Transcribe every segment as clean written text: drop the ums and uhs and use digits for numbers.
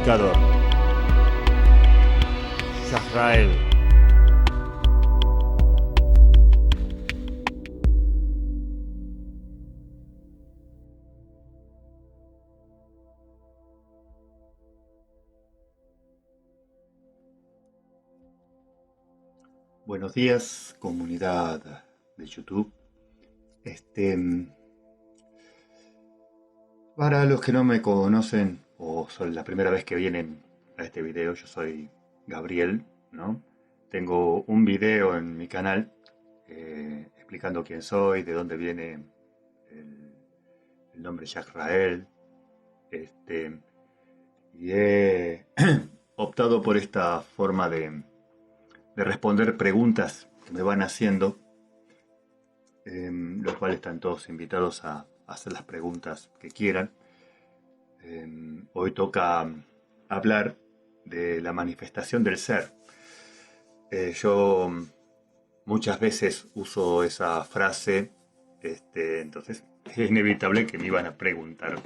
decodificador. Yahrael. Buenos días, comunidad de YouTube. Para los que no me conocen o son la primera vez que vienen a este video, yo soy Gabriel, ¿no? Tengo un video en mi canal explicando quién soy, de dónde viene el nombre Yahrael. Y he optado por esta forma de responder preguntas que me van haciendo, los cuales están todos invitados a hacer las preguntas que quieran. Hoy toca hablar de la manifestación del ser. Yo muchas veces uso esa frase, entonces es inevitable que me iban a preguntar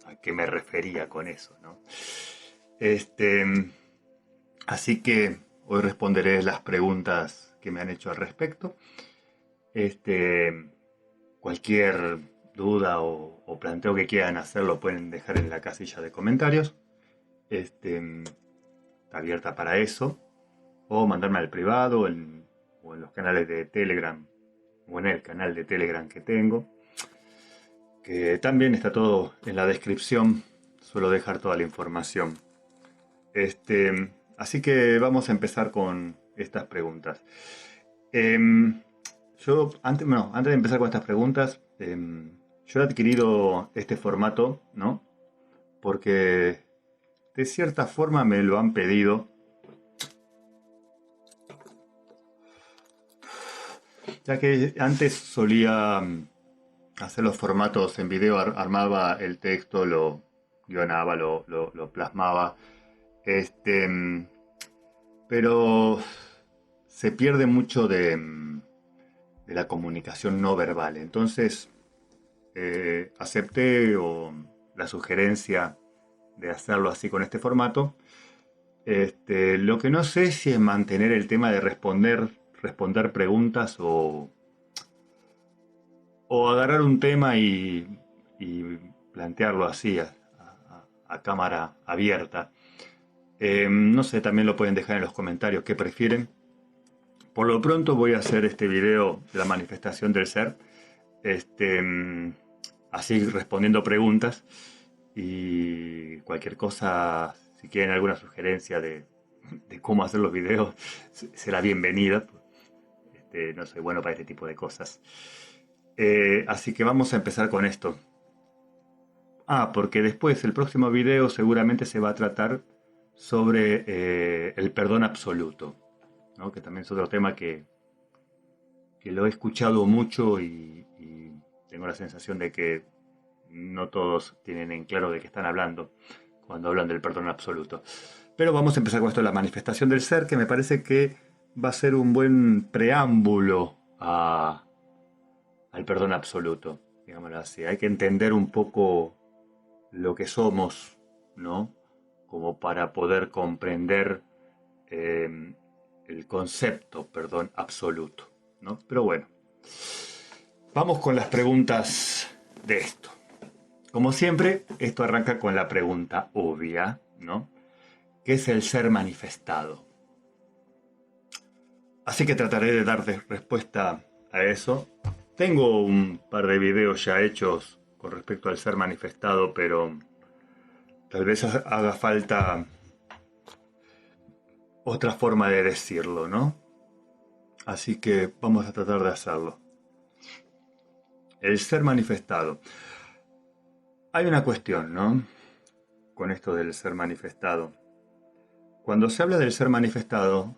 a qué me refería con eso, ¿no? Así que hoy responderé las preguntas que me han hecho al respecto. Cualquier duda o planteo que quieran hacer lo pueden dejar en la casilla de comentarios. Está abierta para eso. O mandarme al privado o en los canales de Telegram o en el canal de Telegram que tengo. Que también está todo en la descripción. Suelo dejar toda la información. Así que vamos a empezar con estas preguntas. Antes de empezar con estas preguntas, yo he adquirido este formato, ¿no? Porque de cierta forma me lo han pedido. Ya que antes solía hacer los formatos en video, armaba el texto, lo guionaba, lo plasmaba. Pero se pierde mucho de la comunicación no verbal. Entonces acepté la sugerencia de hacerlo así con este formato. Lo que no sé si es mantener el tema de responder preguntas o agarrar un tema y plantearlo así a cámara abierta. No sé, también lo pueden dejar en los comentarios qué prefieren. Por lo pronto voy a hacer este video de la manifestación del ser, así respondiendo preguntas, y cualquier cosa, si quieren alguna sugerencia de cómo hacer los videos, será bienvenida. No soy bueno para este tipo de cosas. Así que vamos a empezar con esto. Porque después el próximo video seguramente se va a tratar sobre el perdón absoluto, ¿no? Que también es otro tema que lo he escuchado mucho y tengo la sensación de que no todos tienen en claro de qué están hablando cuando hablan del perdón absoluto. Pero vamos a empezar con esto de la manifestación del ser, que me parece que va a ser un buen preámbulo al perdón absoluto, digámoslo así. Hay que entender un poco lo que somos, ¿no? Como para poder comprender el concepto perdón absoluto, ¿no? Pero bueno, vamos con las preguntas de esto. Como siempre, esto arranca con la pregunta obvia, ¿no? ¿Qué es el ser manifestado? Así que trataré de dar respuesta a eso. Tengo un par de videos ya hechos con respecto al ser manifestado, pero tal vez haga falta otra forma de decirlo, ¿no? Así que vamos a tratar de hacerlo. El ser manifestado. Hay una cuestión, ¿no? Con esto del ser manifestado. Cuando se habla del ser manifestado,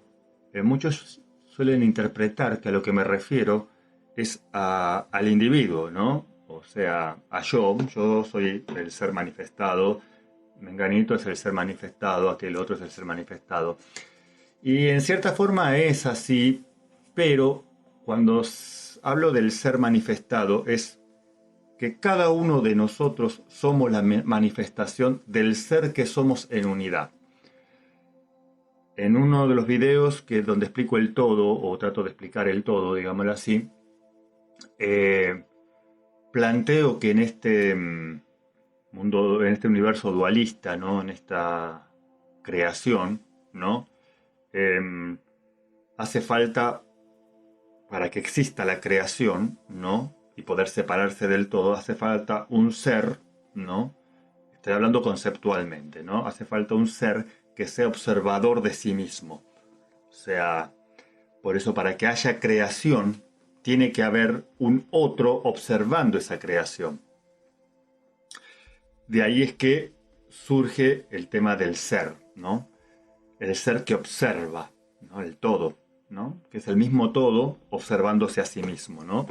muchos suelen interpretar que a lo que me refiero es al individuo, ¿no? O sea, yo soy el ser manifestado, Menganito es el ser manifestado, aquel otro es el ser manifestado. Y en cierta forma es así, pero cuando hablo del ser manifestado es que cada uno de nosotros somos la manifestación del ser que somos en unidad. En uno de los videos donde explico el todo, o trato de explicar el todo, digámoslo así, planteo que en este mundo, en este universo dualista, ¿no? En esta creación, ¿no? Hace falta, para que exista la creación, ¿no? Y poder separarse del todo, hace falta un ser, ¿no? Estoy hablando conceptualmente, ¿no? Hace falta un ser que sea observador de sí mismo. O sea, por eso para que haya creación, tiene que haber un otro observando esa creación. De ahí es que surge el tema del ser, ¿no? El ser que observa, ¿no? El todo, ¿no? Que es el mismo todo observándose a sí mismo, ¿no?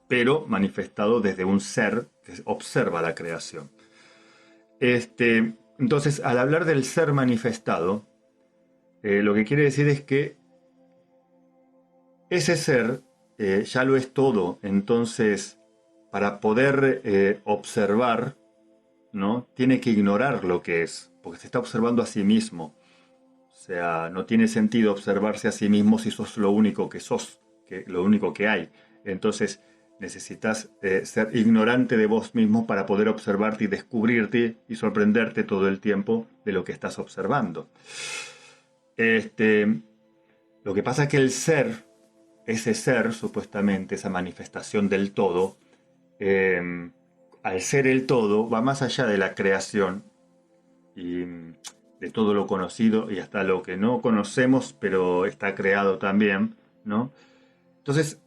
Pero manifestado desde un ser que observa la creación. Entonces, al hablar del ser manifestado, lo que quiere decir es que ese ser ya lo es todo. Entonces, para poder observar, ¿no? Tiene que ignorar lo que es, porque se está observando a sí mismo. O sea, no tiene sentido observarse a sí mismo si sos lo único que sos, lo único que hay. Entonces, necesitas ser ignorante de vos mismo para poder observarte y descubrirte y sorprenderte todo el tiempo de lo que estás observando. Lo que pasa es que el ser, ese ser, supuestamente, esa manifestación del todo, al ser el todo, va más allá de la creación y de todo lo conocido y hasta lo que no conocemos, pero está creado también, ¿no? Entonces,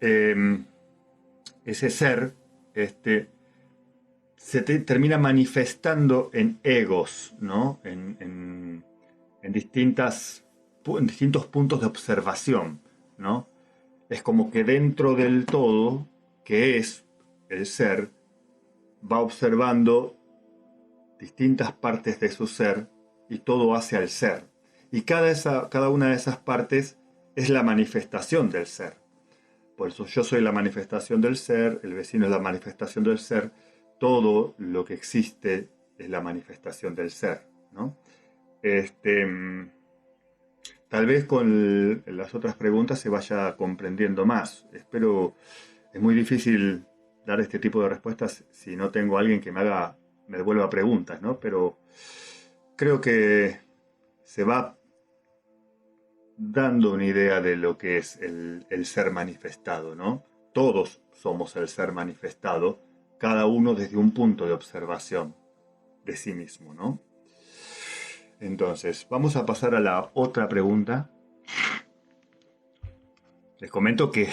ese ser termina manifestando en egos, ¿no? En distintos puntos de observación, ¿no? Es como que dentro del todo, que es el ser, va observando distintas partes de su ser y todo hace al ser. Y cada una de esas partes es la manifestación del ser. Por eso yo soy la manifestación del ser, el vecino es la manifestación del ser, todo lo que existe es la manifestación del ser, ¿no? Tal vez con las otras preguntas se vaya comprendiendo más. Espero, es muy difícil dar este tipo de respuestas si no tengo a alguien que me devuelva preguntas, ¿no? Pero creo que se va dando una idea de lo que es el ser manifestado, ¿no? Todos somos el ser manifestado, cada uno desde un punto de observación de sí mismo, ¿no? Entonces, vamos a pasar a la otra pregunta. Les comento que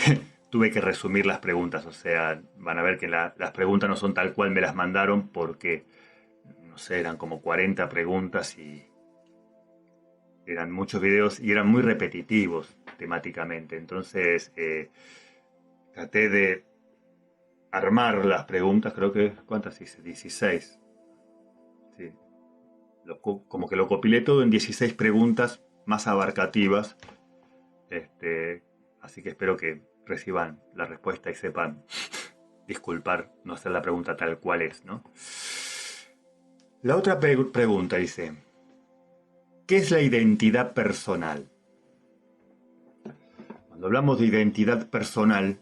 tuve que resumir las preguntas, o sea, van a ver que las preguntas no son tal cual me las mandaron porque, no sé, eran como 40 preguntas y eran muchos videos y eran muy repetitivos temáticamente. Entonces, traté de armar las preguntas, creo que, ¿cuántas hice? 16. Sí. Como que lo compilé todo en 16 preguntas más abarcativas. Así que espero que reciban la respuesta y sepan disculpar no hacer la pregunta tal cual es, ¿no? La otra pregunta dice, ¿qué es la identidad personal? Cuando hablamos de identidad personal,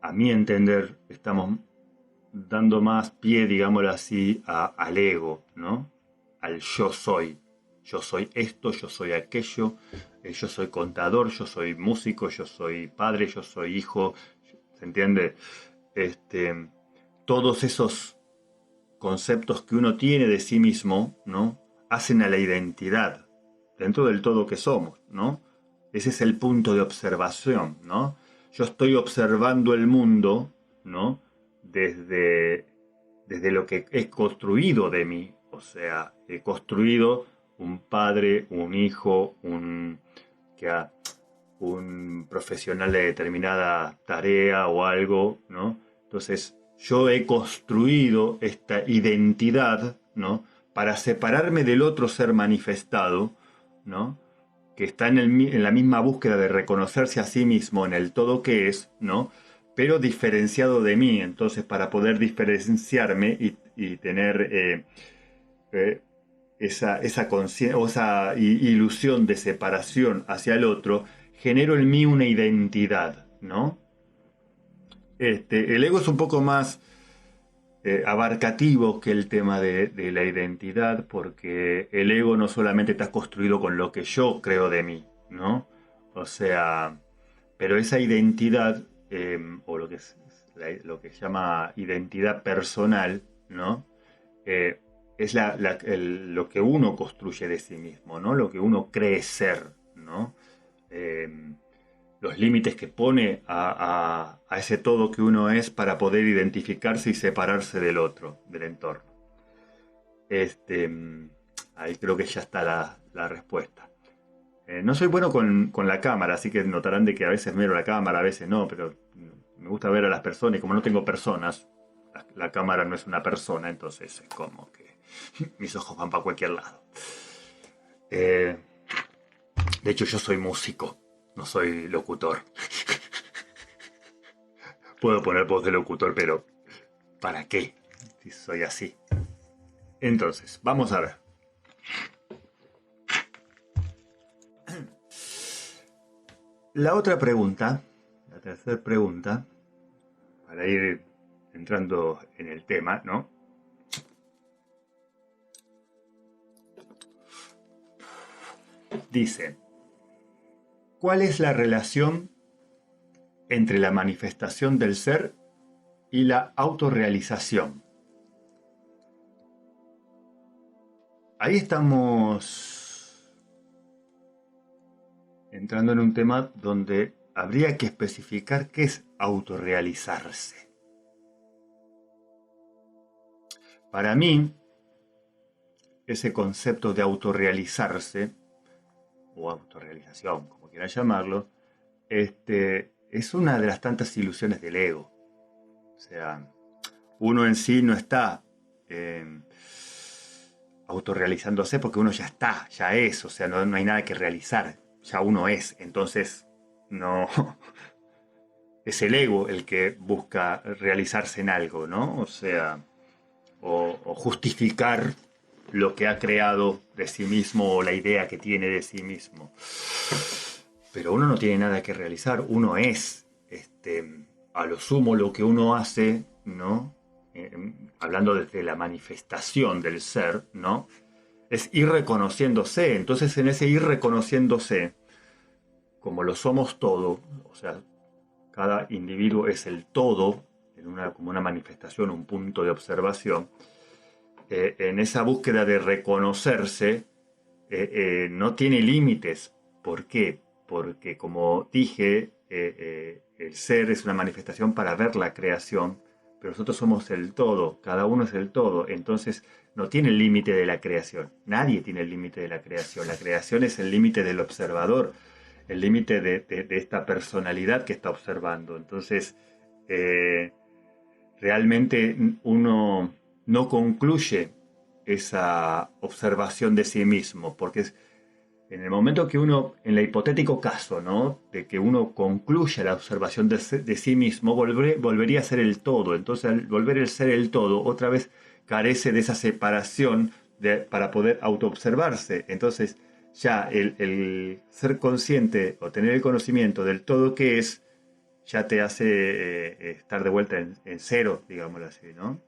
a mi entender, estamos dando más pie, digámoslo así, al ego, ¿no? Al yo soy. Yo soy esto, yo soy aquello, yo soy contador, yo soy músico, yo soy padre, yo soy hijo, ¿se entiende? Todos esos conceptos que uno tiene de sí mismo, ¿no? Hacen a la identidad dentro del todo que somos, ¿no? Ese es el punto de observación, ¿no? Yo estoy observando el mundo, ¿no? Desde lo que he construido de mí, o sea, he construido un padre, un hijo, un profesional de determinada tarea o algo, ¿no? Entonces, yo he construido esta identidad, ¿no? Para separarme del otro ser manifestado, ¿no? Que está en la misma búsqueda de reconocerse a sí mismo en el todo que es, ¿no? pero diferenciado de mí. Entonces, para poder diferenciarme y tener esa conciencia o esa ilusión de separación hacia el otro, genero en mí una identidad, ¿no? El ego es un poco más abarcativo que el tema de la identidad, porque el ego no solamente está construido con lo que yo creo de mí, ¿no? O sea, pero esa identidad, o lo que se llama identidad personal, ¿no? Eh, es lo que uno construye de sí mismo, ¿no? Lo que uno cree ser, ¿no? Eh, los límites que pone a ese todo que uno es para poder identificarse y separarse del otro, del entorno. Este, ahí creo que ya está la respuesta. No soy bueno con la cámara, así que notarán de que a veces miro la cámara, a veces no, pero me gusta ver a las personas y como no tengo personas, la cámara no es una persona, entonces es como que mis ojos van para cualquier lado. De hecho, yo soy músico, no soy locutor. Puedo poner voz de locutor, pero ¿para qué? Si soy así. Entonces, vamos a ver. La otra pregunta, la tercera pregunta, para ir entrando en el tema, ¿no? Dice, ¿cuál es la relación entre la manifestación del ser y la autorrealización? Ahí estamos entrando en un tema donde habría que especificar qué es autorrealizarse. Para mí, ese concepto de autorrealizarse, o autorrealización, como quieran llamarlo, es una de las tantas ilusiones del ego. O sea, uno en sí no está autorrealizándose porque uno ya está, ya es, o sea, no hay nada que realizar, ya uno es, entonces no es el ego el que busca realizarse en algo, ¿no? O sea, o justificar lo que ha creado de sí mismo o la idea que tiene de sí mismo. Pero uno no tiene nada que realizar, uno es, a lo sumo lo que uno hace, ¿no? Hablando desde la manifestación del ser, ¿no? Es ir reconociéndose. Entonces, en ese ir reconociéndose, como lo somos todo, o sea, cada individuo es el todo, como una manifestación, un punto de observación, en esa búsqueda de reconocerse, no tiene límites. ¿Por qué? Porque, como dije, el ser es una manifestación para ver la creación, pero nosotros somos el todo, cada uno es el todo, entonces no tiene el límite de la creación, nadie tiene el límite de la creación es el límite del observador, el límite de esta personalidad que está observando, entonces realmente uno no concluye esa observación de sí mismo, porque en el momento que uno, en el hipotético caso, ¿no? De que uno concluya la observación de sí mismo, volvería a ser el todo. Entonces, al volver a ser el todo, otra vez carece de esa separación para poder autoobservarse. Entonces, ya el ser consciente o tener el conocimiento del todo que es, ya te hace estar de vuelta en cero, digámoslo así, ¿no?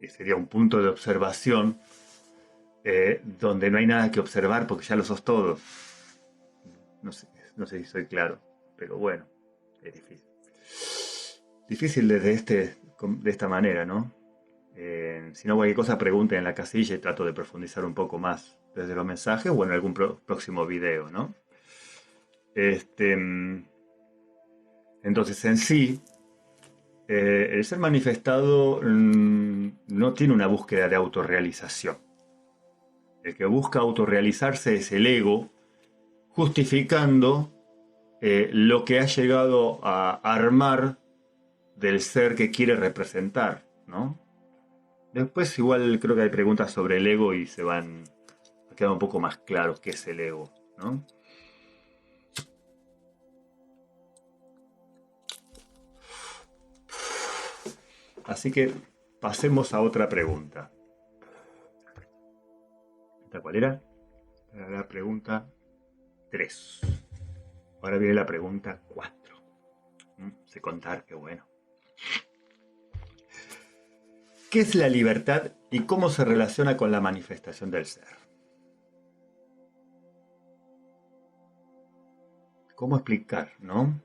Sería un punto de observación donde no hay nada que observar porque ya lo sos todo. No sé si soy claro, pero bueno, es difícil. Difícil de esta manera, ¿no? Si no, cualquier cosa pregunten en la casilla y trato de profundizar un poco más desde los mensajes o en algún próximo video, ¿no? Entonces, en sí, el ser manifestado no tiene una búsqueda de autorrealización. El que busca autorrealizarse es el ego, justificando lo que ha llegado a armar del ser que quiere representar, ¿no? Después igual creo que hay preguntas sobre el ego y se van a quedar un poco más claros qué es el ego, ¿no? Así que pasemos a otra pregunta. ¿Esta cuál era? Era la pregunta 3. Ahora viene la pregunta 4. Sé contar, qué bueno. ¿Qué es la libertad y cómo se relaciona con la manifestación del ser? ¿Cómo explicar, no?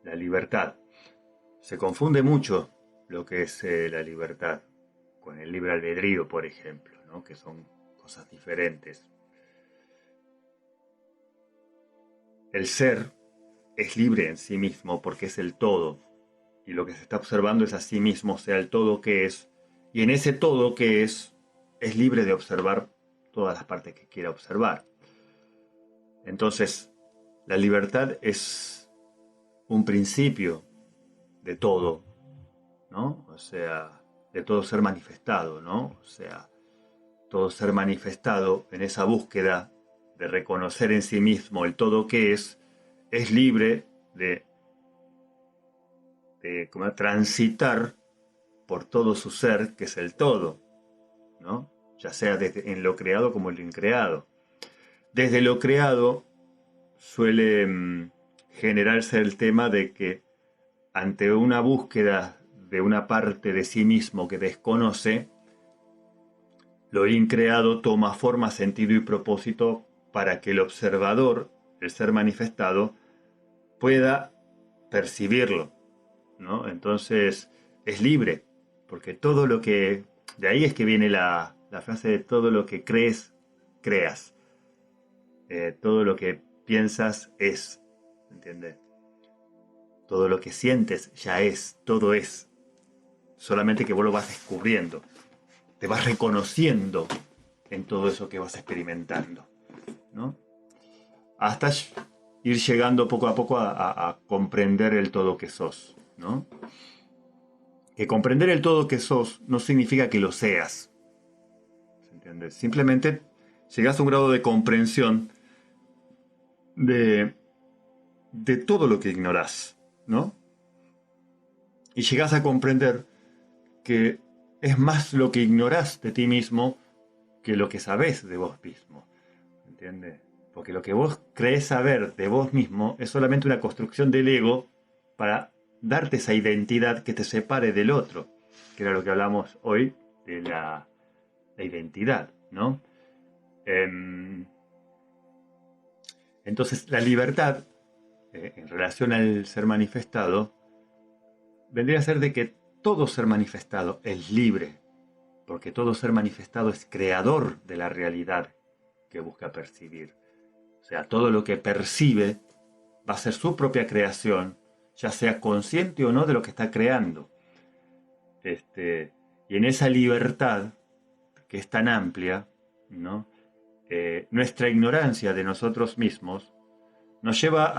La libertad. Se confunde mucho lo que es la libertad con el libre albedrío, por ejemplo, ¿no? Que son cosas diferentes. El ser es libre en sí mismo porque es el todo, y lo que se está observando es a sí mismo, sea el todo que es, y en ese todo que es libre de observar todas las partes que quiera observar. Entonces, la libertad es un principio de todo, ¿no? O sea, de todo ser manifestado, ¿no? O sea, todo ser manifestado en esa búsqueda de reconocer en sí mismo el todo que es libre de como transitar por todo su ser, que es el todo, ¿no? Ya sea en lo creado como en lo increado. Desde lo creado suele generarse el tema de que ante una búsqueda de una parte de sí mismo que desconoce, lo increado toma forma, sentido y propósito para que el observador, el ser manifestado, pueda percibirlo, ¿no? Entonces es libre, porque todo lo que... De ahí es que viene la frase de todo lo que crees, creas. Todo lo que piensas es, ¿entiendes? Todo lo que sientes ya es, todo es. Solamente que vos lo vas descubriendo, te vas reconociendo en todo eso que vas experimentando, ¿no? Hasta ir llegando poco a poco a comprender el todo que sos, ¿no? Que comprender el todo que sos no significa que lo seas, ¿se entiende? Simplemente llegás a un grado de comprensión de, de todo lo que ignorás, ¿no? Y llegás a comprender que es más lo que ignorás de ti mismo que lo que sabés de vos mismo, ¿entiendes? Porque lo que vos crees saber de vos mismo es solamente una construcción del ego para darte esa identidad que te separe del otro, que era lo que hablamos hoy de la identidad, ¿no? Entonces, la libertad, en relación al ser manifestado, vendría a ser de que todo ser manifestado es libre, porque todo ser manifestado es creador de la realidad que busca percibir. O sea, todo lo que percibe va a ser su propia creación, ya sea consciente o no de lo que está creando. Y en esa libertad, que es tan amplia, ¿no? Nuestra ignorancia de nosotros mismos nos lleva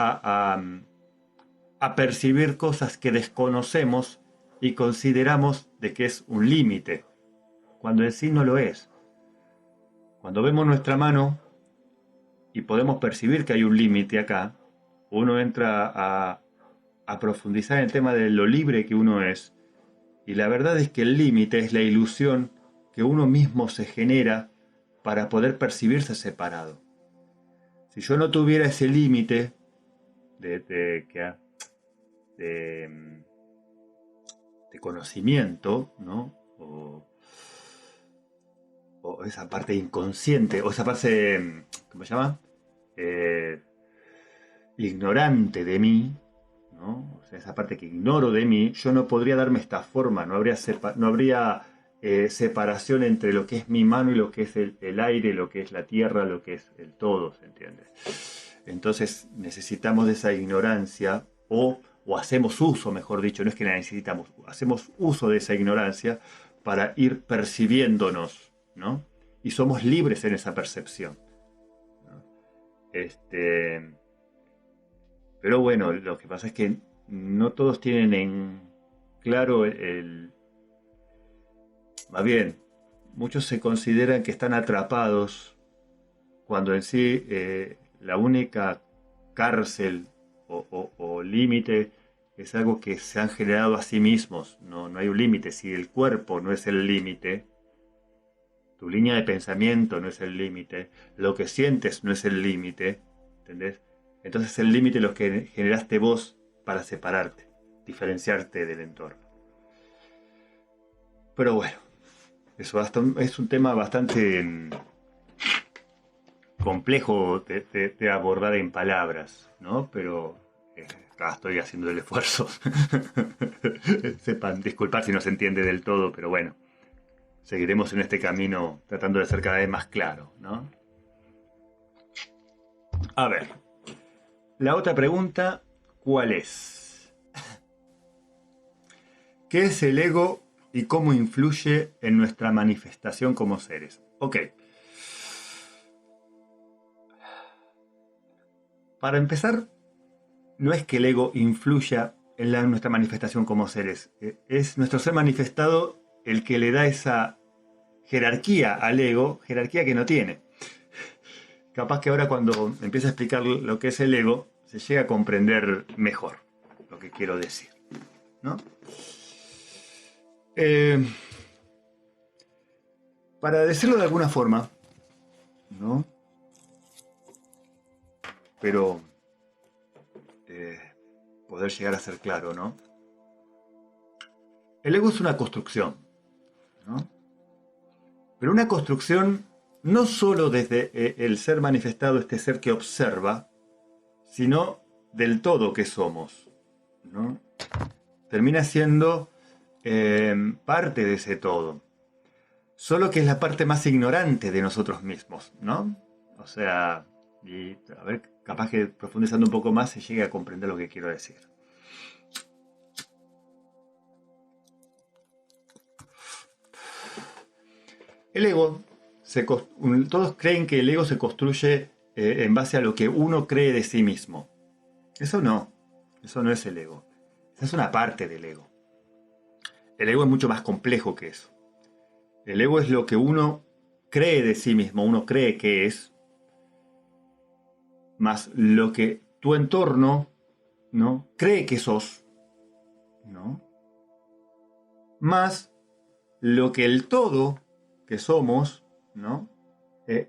a percibir cosas que desconocemos y consideramos de que es un límite, cuando en sí no lo es. Cuando vemos nuestra mano y podemos percibir que hay un límite acá, uno entra a profundizar en el tema de lo libre que uno es, y la verdad es que el límite es la ilusión que uno mismo se genera para poder percibirse separado. Si yo no tuviera ese límite de, de, de conocimiento, ¿no? O esa parte inconsciente, o esa parte, ¿cómo se llama? Eh, Ignorante de mí, ¿no? O sea, esa parte que ignoro de mí, yo no podría darme esta forma, no habría separación entre lo que es mi mano y lo que es el aire, lo que es la tierra, lo que es el todo, ¿se entiende? Entonces necesitamos de esa ignorancia o hacemos uso, mejor dicho, no es que la necesitamos, hacemos uso de esa ignorancia para ir percibiéndonos, ¿no? Y somos libres en esa percepción, ¿no? Pero bueno, lo que pasa es que no todos tienen en claro más bien, muchos se consideran que están atrapados cuando en sí la única cárcel o límite es algo que se han generado a sí mismos, no hay un límite. Si el cuerpo no es el límite, tu línea de pensamiento no es el límite, lo que sientes no es el límite, ¿entendés? Entonces el límite es lo que generaste vos para separarte, diferenciarte del entorno. Pero bueno, eso es un tema bastante complejo de abordar en palabras, ¿no? Pero acá estoy haciendo el esfuerzo. Sepan disculpar si no se entiende del todo, pero bueno, seguiremos en este camino tratando de ser cada vez más claro, ¿no? A ver, la otra pregunta, ¿cuál es? ¿Qué es el ego y cómo influye en nuestra manifestación como seres? Ok. Para empezar, no es que el ego influya en nuestra manifestación como seres. Es nuestro ser manifestado el que le da esa jerarquía al ego, jerarquía que no tiene. Capaz que ahora cuando empiece a explicar lo que es el ego, se llega a comprender mejor lo que quiero decir, ¿no? Para decirlo de alguna forma, ¿no? Pero poder llegar a ser claro, ¿no? El ego es una construcción, ¿no? Pero una construcción no solo desde el ser manifestado, este ser que observa, sino del todo que somos, ¿no? Termina siendo parte de ese todo. Solo que es la parte más ignorante de nosotros mismos, ¿no? O sea, y a ver, capaz que profundizando un poco más se llegue a comprender lo que quiero decir. El ego, todos creen que el ego se construye en base a lo que uno cree de sí mismo. Eso no es el ego. Esa es una parte del ego. El ego es mucho más complejo que eso. El ego es lo que uno cree de sí mismo, uno cree que es, más lo que tu entorno, ¿no?, cree que sos, ¿no?, más lo que el todo que somos, ¿no?,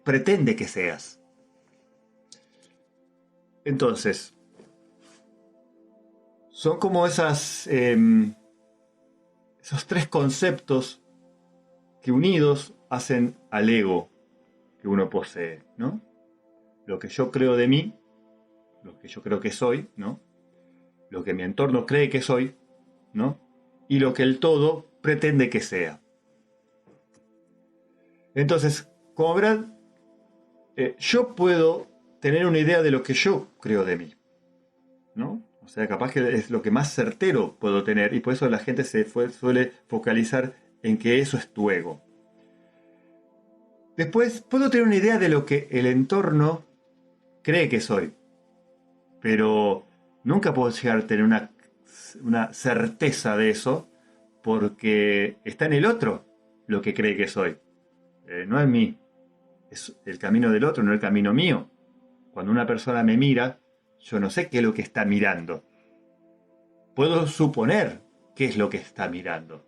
pretende que seas. Entonces, son como esos tres conceptos que unidos hacen al ego que uno posee, ¿no? Lo que yo creo de mí, lo que yo creo que soy, ¿no? Lo que mi entorno cree que soy, ¿no? Y lo que el todo pretende que sea. Entonces, como verán, yo puedo tener una idea de lo que yo creo de mí, ¿no? O sea, capaz que es lo que más certero puedo tener y por eso la gente suele focalizar en que eso es tu ego. Después, puedo tener una idea de lo que el entorno cree que soy, pero nunca puedo llegar a tener una certeza de eso porque está en el otro lo que cree que soy, no en mí. Es el camino del otro, no el camino mío. Cuando una persona me mira, yo no sé qué es lo que está mirando. Puedo suponer qué es lo que está mirando,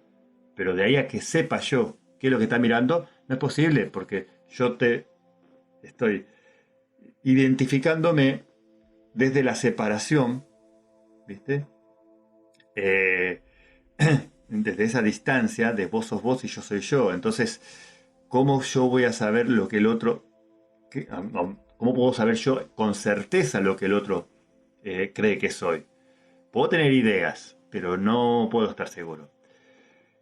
pero de ahí a que sepa yo qué es lo que está mirando, no es posible, porque yo te estoy identificándome desde la separación, ¿viste? Desde esa distancia de vos sos vos y yo soy yo. Entonces, ¿cómo yo voy a saber lo que el otro... ¿Cómo puedo saber yo con certeza lo que el otro cree que soy? Puedo tener ideas, pero no puedo estar seguro.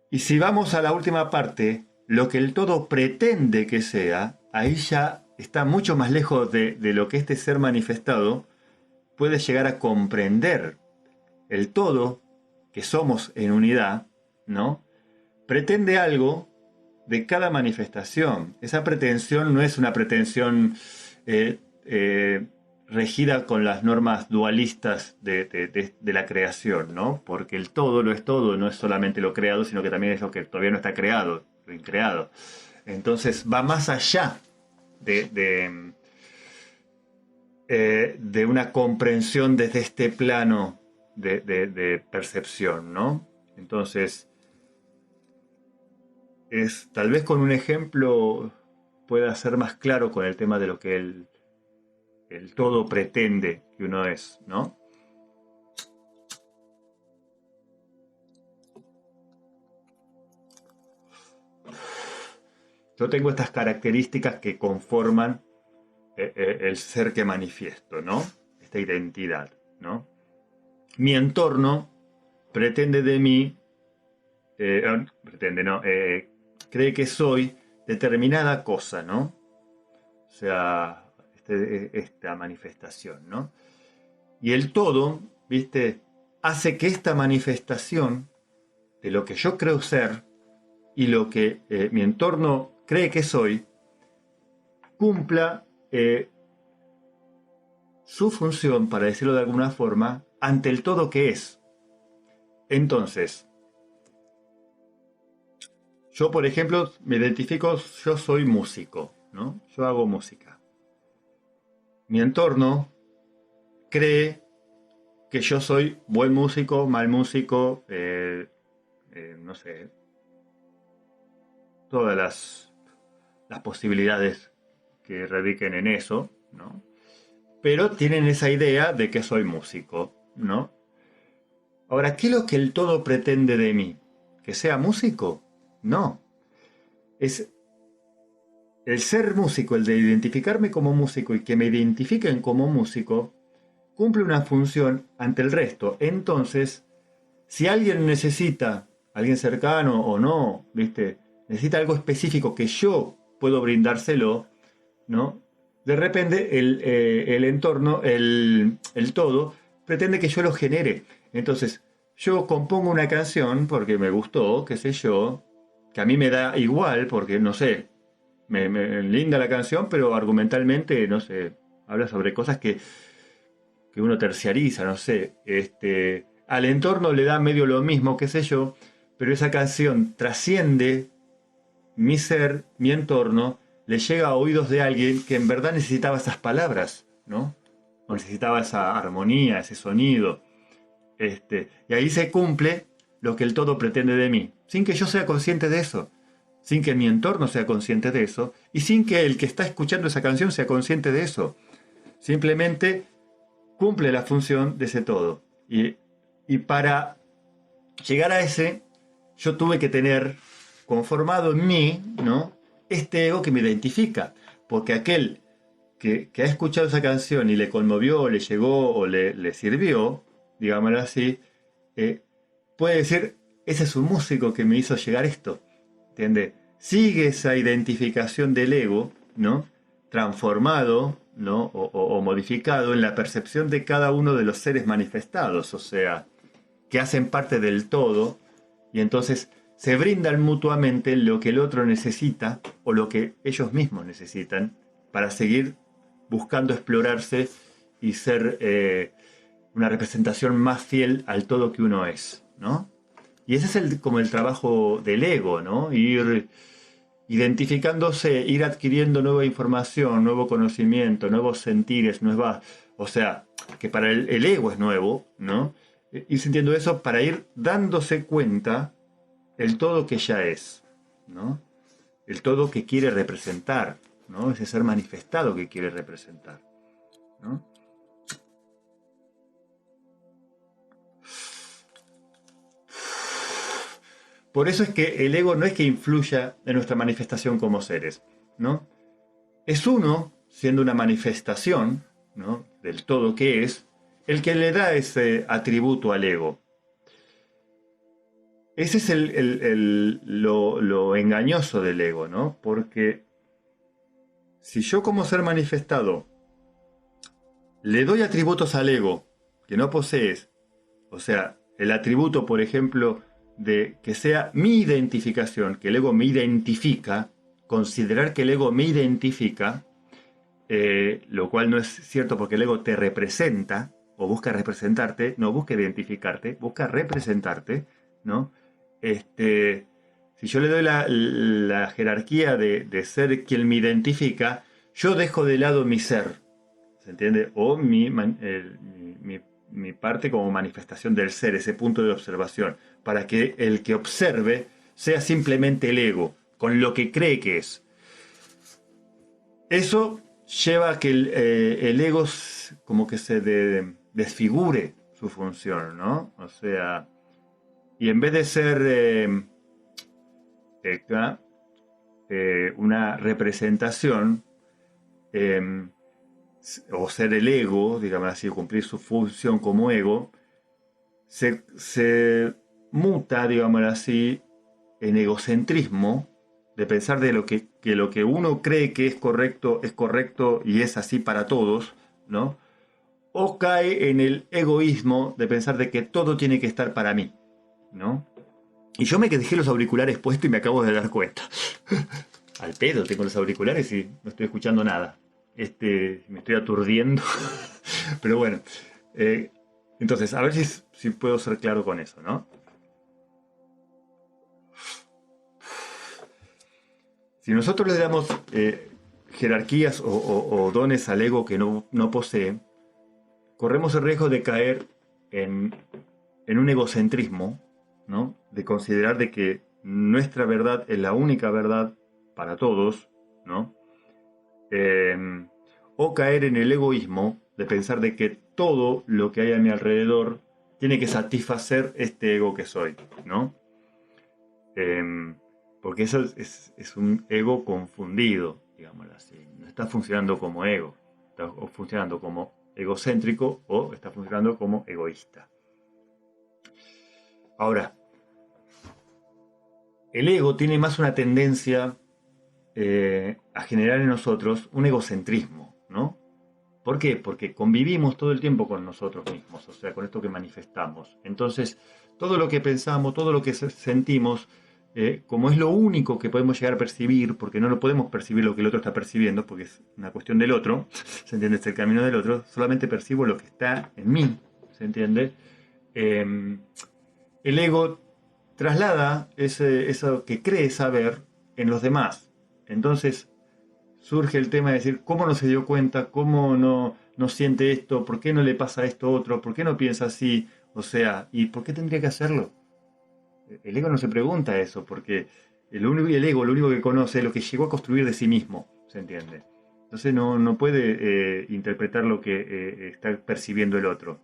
Y si vamos a la última parte, lo que el todo pretende que sea, ahí ya está mucho más lejos de lo que este ser manifestado puede llegar a comprender. El todo, que somos en unidad, ¿no?, pretende algo de cada manifestación. Esa pretensión no es una pretensión regida con las normas dualistas de la creación, ¿no? Porque el todo lo es todo, no es solamente lo creado, sino que también es lo que todavía no está creado, lo increado. Entonces va más allá de una comprensión desde este plano de percepción, ¿no? Entonces, tal vez con un ejemplo pueda ser más claro con el tema de lo que el todo pretende que uno es, ¿no? Yo tengo estas características que conforman el ser que manifiesto, ¿no? Esta identidad, ¿no? Mi entorno pretende de mí, pretende, ¿no? Cree que soy determinada cosa, ¿no? O sea, esta manifestación, ¿no? Y el todo, ¿viste? Hace que esta manifestación de lo que yo creo ser y lo que mi entorno cree que soy, cumpla su función, para decirlo de alguna forma, ante el todo que es. Entonces, yo, por ejemplo, me identifico, yo soy músico, ¿no? Yo hago música. Mi entorno cree que yo soy buen músico, mal músico, no sé, todas las posibilidades que radiquen en eso, ¿no? Pero tienen esa idea de que soy músico, ¿no? Ahora, ¿qué es lo que el todo pretende de mí? ¿Que sea músico? No. Es el ser músico, el de identificarme como músico y que me identifiquen como músico, cumple una función ante el resto. Entonces, si alguien necesita, alguien cercano o no, ¿viste? Necesita algo específico que yo puedo brindárselo, ¿no? De repente el entorno, el todo, pretende que yo lo genere. Entonces, yo compongo una canción porque me gustó, qué sé yo, que a mí me da igual porque, no sé, me linda la canción, pero argumentalmente, no sé, habla sobre cosas que uno terciariza, no sé. Al entorno le da medio lo mismo, qué sé yo, pero esa canción trasciende mi ser, mi entorno, le llega a oídos de alguien que en verdad necesitaba esas palabras, ¿no? O necesitaba esa armonía, ese sonido. Y ahí se cumple lo que el todo pretende de mí, sin que yo sea consciente de eso, sin que mi entorno sea consciente de eso, y sin que el que está escuchando esa canción sea consciente de eso. Simplemente cumple la función de ese todo. Y para llegar a ese, yo tuve que tener conformado en mí, ¿no? Este ego que me identifica. Porque aquel que ha escuchado esa canción y le conmovió, le llegó o le sirvió, digámoslo así, eh, puede decir, ese es un músico que me hizo llegar esto. ¿Entiendes? Sigue esa identificación del ego, ¿no? Transformado, ¿no? O modificado en la percepción de cada uno de los seres manifestados, o sea, que hacen parte del todo, y entonces se brindan mutuamente lo que el otro necesita o lo que ellos mismos necesitan para seguir buscando explorarse y ser una representación más fiel al todo que uno es, ¿no? Y ese es como el trabajo del ego, ¿no? Ir identificándose, ir adquiriendo nueva información, nuevo conocimiento, nuevos sentires, nuevas... O sea, que para el ego es nuevo, ¿no? Ir sintiendo eso para ir dándose cuenta el todo que ya es, ¿no? El todo que quiere representar, ¿no? Ese ser manifestado que quiere representar, ¿no? Por eso es que el ego no es que influya en nuestra manifestación como seres, ¿no? Es uno, siendo una manifestación, ¿no? Del todo que es, el que le da ese atributo al ego. Ese es lo engañoso del ego, ¿no? Porque si yo como ser manifestado le doy atributos al ego que no posees, o sea, el atributo, por ejemplo, de que sea mi identificación, que el ego me identifica, considerar que el ego me identifica, lo cual no es cierto porque el ego te representa o busca representarte, no busca identificarte, busca representarte, ¿no? Si yo le doy la jerarquía de ser quien me identifica, yo dejo de lado mi ser, ¿se entiende? O mi parte como manifestación del ser, ese punto de observación, para que el que observe sea simplemente el ego, con lo que cree que es. Eso lleva a que el ego como que se desfigure su función, ¿no? O sea, y en vez de ser una representación, eh, o ser el ego, digamos así, cumplir su función como ego, se muta, digamos así, en egocentrismo, de pensar de que lo que uno cree que es correcto y es así para todos, ¿no? O cae en el egoísmo de pensar de que todo tiene que estar para mí, ¿no? Y yo me dejé los auriculares puestos y me acabo de dar cuenta. Al pedo tengo los auriculares y no estoy escuchando nada. Me estoy aturdiendo. Pero bueno. Entonces, a ver si puedo ser claro con eso, ¿no? Si nosotros le damos jerarquías o dones al ego que no posee, corremos el riesgo de caer en un egocentrismo, ¿no? De considerar de que nuestra verdad es la única verdad para todos, ¿no? O caer en el egoísmo de pensar de que todo lo que hay a mi alrededor tiene que satisfacer este ego que soy, ¿no? Porque eso es un ego confundido, digámoslo así. No está funcionando como ego, está funcionando como egocéntrico o está funcionando como egoísta. Ahora, el ego tiene más una tendencia a generar en nosotros un egocentrismo, ¿no? ¿Por qué? Porque convivimos todo el tiempo con nosotros mismos, o sea, con esto que manifestamos. Entonces, todo lo que pensamos, todo lo que sentimos, como es lo único que podemos llegar a percibir, porque no lo podemos percibir lo que el otro está percibiendo, porque es una cuestión del otro, ¿se entiende? Es el camino del otro, solamente percibo lo que está en mí, ¿se entiende? El ego traslada eso que cree saber en los demás. Entonces surge el tema de decir, ¿cómo no se dio cuenta? ¿Cómo no siente esto? ¿Por qué no le pasa esto a otro? ¿Por qué no piensa así? O sea, ¿y por qué tendría que hacerlo? El ego no se pregunta eso, porque el ego lo único que conoce es lo que llegó a construir de sí mismo, ¿se entiende? Entonces no puede interpretar lo que está percibiendo el otro.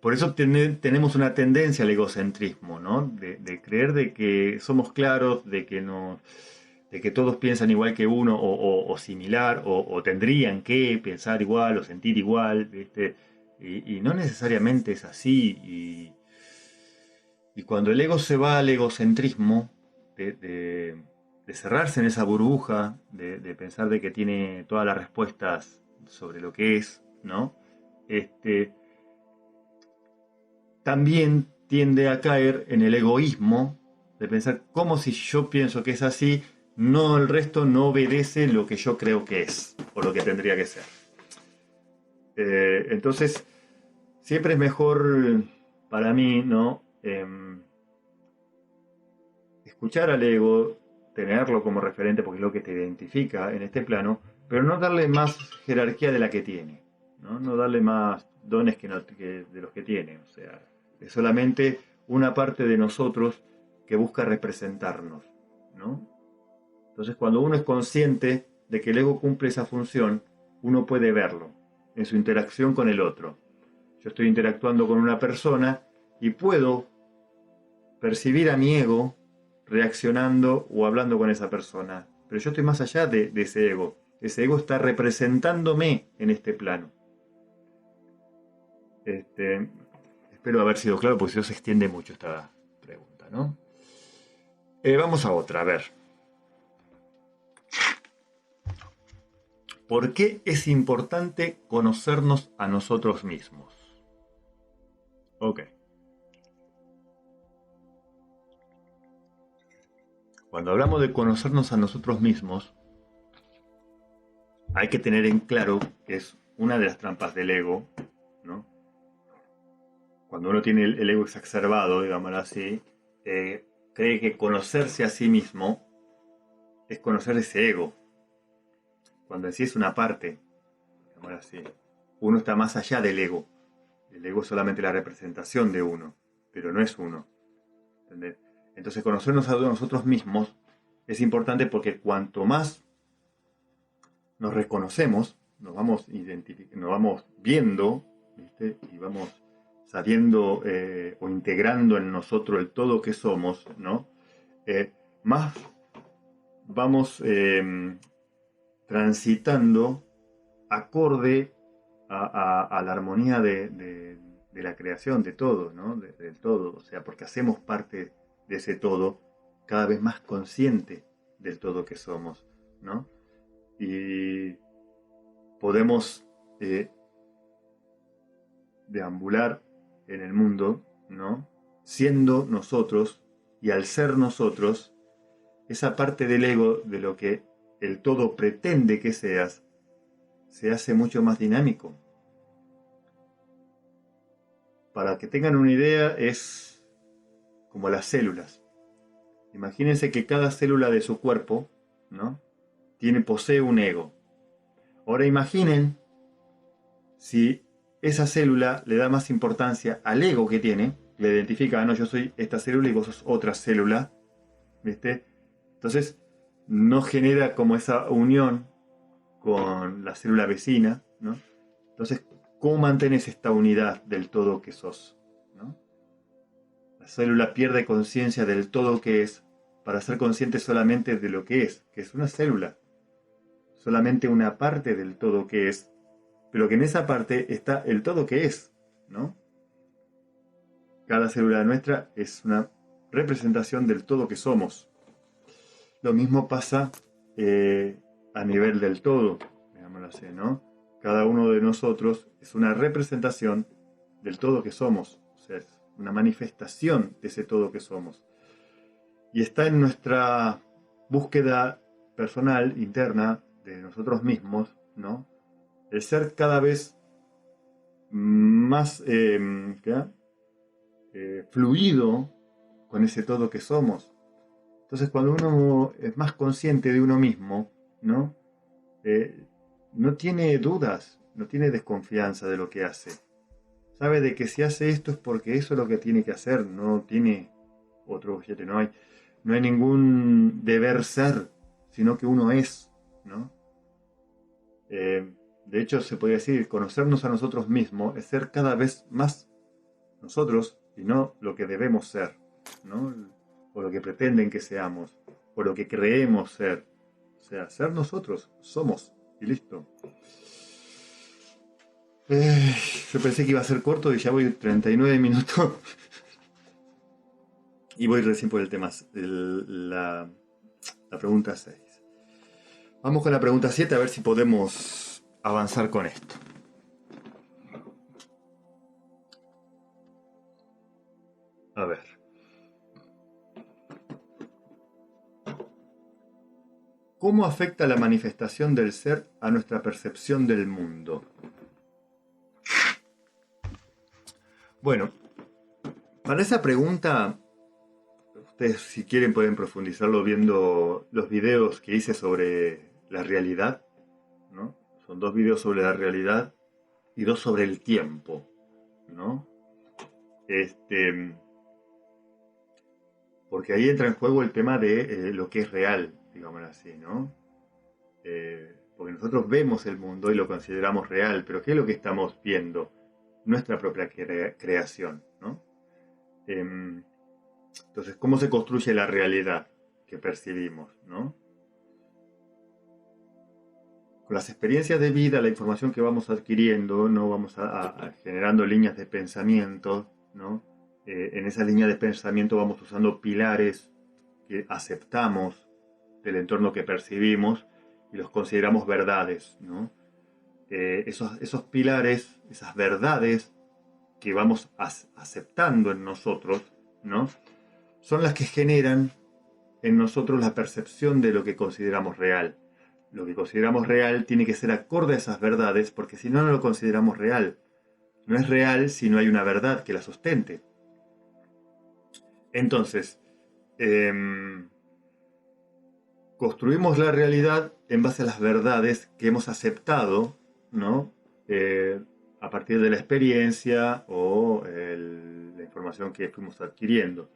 Por eso tenemos una tendencia al egocentrismo, ¿no? De creer de que somos claros, de que todos piensan igual que uno o similar, o tendrían que pensar igual o sentir igual, ¿viste? Y no necesariamente es así. Y cuando el ego se va al egocentrismo, de cerrarse en esa burbuja, de pensar de que tiene todas las respuestas sobre lo que es, ¿no? También tiende a caer en el egoísmo de pensar como si yo pienso que es así, no el resto no obedece lo que yo creo que es o lo que tendría que ser. Entonces, siempre es mejor para mí, ¿no? Escuchar al ego, tenerlo como referente porque es lo que te identifica en este plano, pero no darle más jerarquía de la que tiene, no darle más dones que de los que tiene. O sea, es solamente una parte de nosotros que busca representarnos, ¿no? Entonces, cuando uno es consciente de que el ego cumple esa función, uno puede verlo en su interacción con el otro. Yo estoy interactuando con una persona y puedo percibir a mi ego reaccionando o hablando con esa persona. Pero yo estoy más allá de ese ego. Ese ego está representándome en este plano. Espero haber sido claro, porque si no se extiende mucho esta pregunta, ¿no? Vamos a otra, a ver. ¿Por qué es importante conocernos a nosotros mismos? Ok. Cuando hablamos de conocernos a nosotros mismos, hay que tener en claro que es una de las trampas del ego, ¿no? Cuando uno tiene el ego exacerbado, digámoslo así, cree que conocerse a sí mismo es conocer ese ego, cuando en sí es una parte, digámoslo así. uno está más allá del ego. El ego es solamente la representación de uno, pero no es uno. ¿Entendés? Entonces conocernos a nosotros mismos es importante porque cuanto más nos reconocemos, nos vamos viendo, ¿viste? Y vamos sabiendo o integrando en nosotros el todo que somos, ¿no? Más vamos transitando acorde a la armonía de la creación, de todo, ¿no? Del todo, o sea, porque hacemos parte de ese todo, cada vez más consciente del todo que somos, ¿no? Y podemos deambular en el mundo, ¿no? Siendo nosotros, y al ser nosotros, esa parte del ego de lo que el todo pretende que seas, se hace mucho más dinámico. Para que tengan una idea, es como las células. Imagínense que cada célula de su cuerpo, ¿no? posee un ego. Ahora imaginen si esa célula le da más importancia al ego que tiene, le identifica, no, yo soy esta célula y vos sos otra célula, ¿viste? Entonces no genera como esa unión con la célula vecina, ¿no? Entonces, ¿cómo mantienes esta unidad del todo que sos? ¿No? La célula pierde conciencia del todo que es para ser consciente solamente de lo que es una célula, solamente una parte del todo que es, pero que en esa parte está el todo que es, ¿no? Cada célula nuestra es una representación del todo que somos. Lo mismo pasa a nivel del todo, digámoslo así, ¿no? Cada uno de nosotros es una representación del todo que somos, o sea, es una manifestación de ese todo que somos. Y está en nuestra búsqueda personal, interna, de nosotros mismos, ¿no? El ser cada vez más fluido con ese todo que somos. Entonces, cuando uno es más consciente de uno mismo, ¿no? No tiene dudas, no tiene desconfianza de lo que hace. Sabe de que si hace esto es porque eso es lo que tiene que hacer, no tiene otro billete, no hay ningún deber ser, sino que uno es, ¿no? De hecho, se podría decir, conocernos a nosotros mismos es ser cada vez más nosotros y no lo que debemos ser, ¿no? O lo que pretenden que seamos, o lo que creemos ser. O sea, ser nosotros, somos, y listo. Yo pensé que iba a ser corto y ya voy 39 minutos. Y voy recién por el tema, la pregunta 6. Vamos con la pregunta 7 a ver si podemos avanzar con esto. A ver. ¿Cómo afecta la manifestación del ser a nuestra percepción del mundo? Bueno, para esa pregunta, ustedes si quieren pueden profundizarlo viendo los videos que hice sobre la realidad, ¿no? Son 2 videos sobre la realidad y 2 sobre el tiempo, ¿no? Porque ahí entra en juego el tema de lo que es real, digámoslo así, ¿no? Porque nosotros vemos el mundo y lo consideramos real, pero ¿qué es lo que estamos viendo? Nuestra propia creación, ¿no? Entonces, ¿cómo se construye la realidad que percibimos, ¿no? Con las experiencias de vida, la información que vamos adquiriendo, ¿no? Vamos generando líneas de pensamiento, ¿no? En esa línea de pensamiento vamos usando pilares que aceptamos del entorno que percibimos y los consideramos verdades, ¿no? Esos pilares, esas verdades que vamos aceptando en nosotros, ¿no? Son las que generan en nosotros la percepción de lo que consideramos real. Lo que consideramos real tiene que ser acorde a esas verdades, porque si no, no lo consideramos real. No es real si no hay una verdad que la sustente. Entonces, construimos la realidad en base a las verdades que hemos aceptado, ¿no? a partir de la experiencia o la información que fuimos adquiriendo.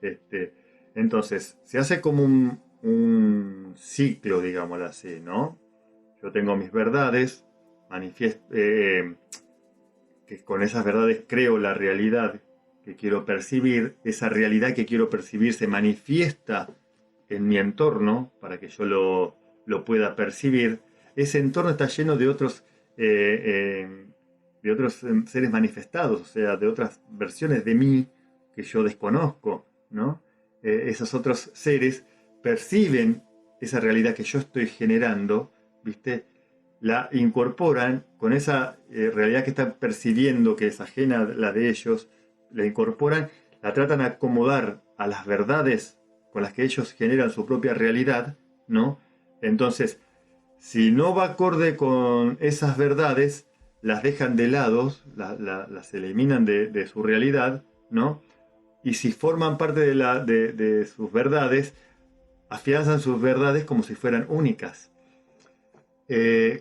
Este, entonces, se hace como un ciclo, digámoslo así, ¿no? Yo tengo mis verdades, que con esas verdades creo la realidad que quiero percibir. Esa realidad que quiero percibir se manifiesta en mi entorno para que yo lo pueda percibir. Ese entorno está lleno de otros seres manifestados, o sea, de otras versiones de mí que yo desconozco, ¿no? Esos otros seres perciben esa realidad que yo estoy generando, ¿viste? La incorporan con esa realidad que están percibiendo, que es ajena a la de ellos, la incorporan, la tratan de acomodar a las verdades con las que ellos generan su propia realidad, ¿no? Entonces, si no va acorde con esas verdades, las dejan de lado, las eliminan de su realidad, ¿no? Y si forman parte de sus verdades, afianzan sus verdades como si fueran únicas.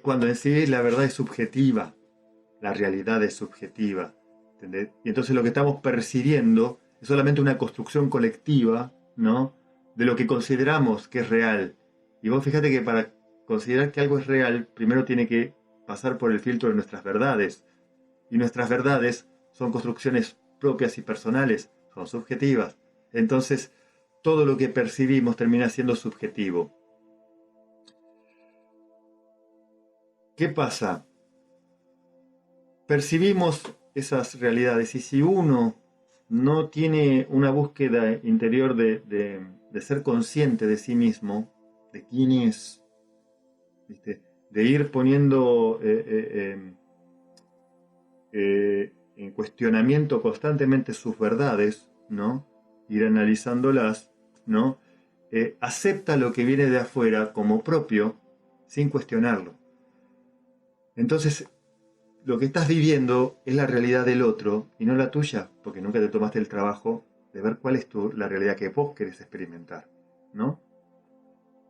Cuando en sí la verdad es subjetiva, la realidad es subjetiva, ¿entendés? Y entonces lo que estamos percibiendo es solamente una construcción colectiva, ¿no? De lo que consideramos que es real. Y vos fíjate que para considerar que algo es real, primero tiene que pasar por el filtro de nuestras verdades. Y nuestras verdades son construcciones propias y personales, son subjetivas. Entonces, todo lo que percibimos termina siendo subjetivo. ¿Qué pasa? Percibimos esas realidades y si uno no tiene una búsqueda interior de ser consciente de sí mismo, de quién es, ¿viste? De ir poniendo en cuestionamiento constantemente sus verdades, ¿no? Ir analizándolas, ¿no? Acepta lo que viene de afuera como propio sin cuestionarlo. Entonces, lo que estás viviendo es la realidad del otro y no la tuya, porque nunca te tomaste el trabajo de ver cuál es la realidad que vos querés experimentar, ¿no?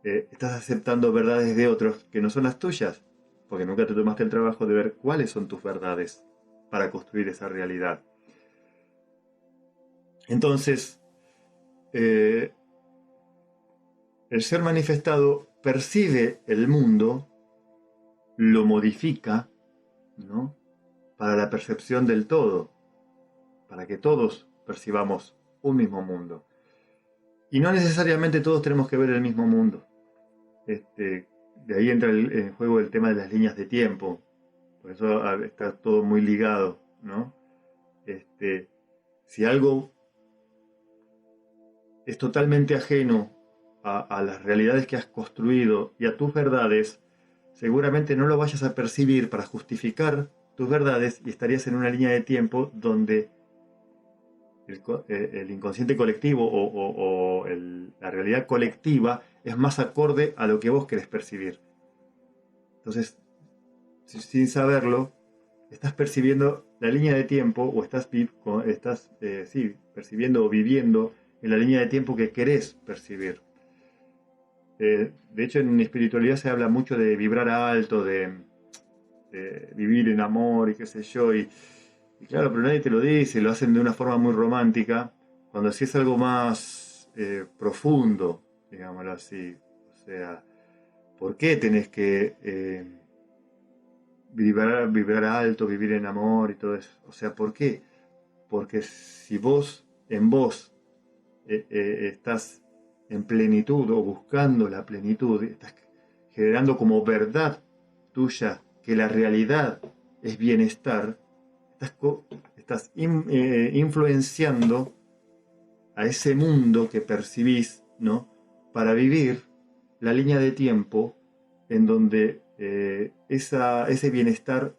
Estás aceptando verdades de otros que no son las tuyas, porque nunca te tomaste el trabajo de ver cuáles son tus verdades para construir esa realidad. Entonces, el ser manifestado percibe el mundo, lo modifica, ¿no? Para la percepción del todo, para que todos percibamos un mismo mundo. Y no necesariamente todos tenemos que ver el mismo mundo. De ahí entra en juego el tema de las líneas de tiempo. Por eso está todo muy ligado, ¿no? Si algo es totalmente ajeno a las realidades que has construido y a tus verdades, seguramente no lo vayas a percibir para justificar tus verdades y estarías en una línea de tiempo donde el inconsciente colectivo o la realidad colectiva es más acorde a lo que vos querés percibir. Entonces, sin saberlo, estás percibiendo la línea de tiempo o estás percibiendo o viviendo en la línea de tiempo que querés percibir. De hecho, en espiritualidad se habla mucho de vibrar alto, de vivir en amor y qué sé yo, y claro, pero nadie te lo dice, lo hacen de una forma muy romántica, cuando sí es algo más profundo, digámoslo así. O sea, ¿por qué tenés que vibrar alto, vivir en amor y todo eso? O sea, ¿por qué? Porque si en vos, estás en plenitud o buscando la plenitud, estás generando como verdad tuya que la realidad es bienestar, estás influenciando a ese mundo que percibís, ¿no? Para vivir la línea de tiempo en donde ese bienestar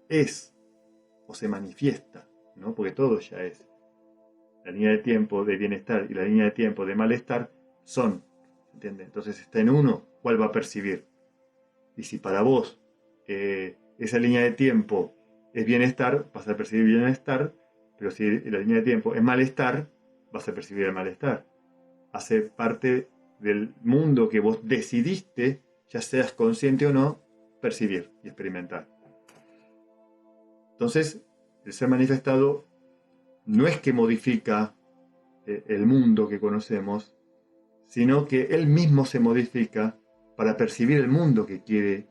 es o se manifiesta, ¿no? Porque todo ya es. La línea de tiempo de bienestar y la línea de tiempo de malestar son, ¿entiendes? Entonces está en uno, ¿cuál va a percibir? Y si para vos esa línea de tiempo es bienestar, vas a percibir bienestar, pero si la línea de tiempo es malestar, vas a percibir el malestar. Hace parte del mundo que vos decidiste, ya seas consciente o no, percibir y experimentar. Entonces, el ser manifestado no es que modifica el mundo que conocemos, sino que él mismo se modifica para percibir el mundo que quiere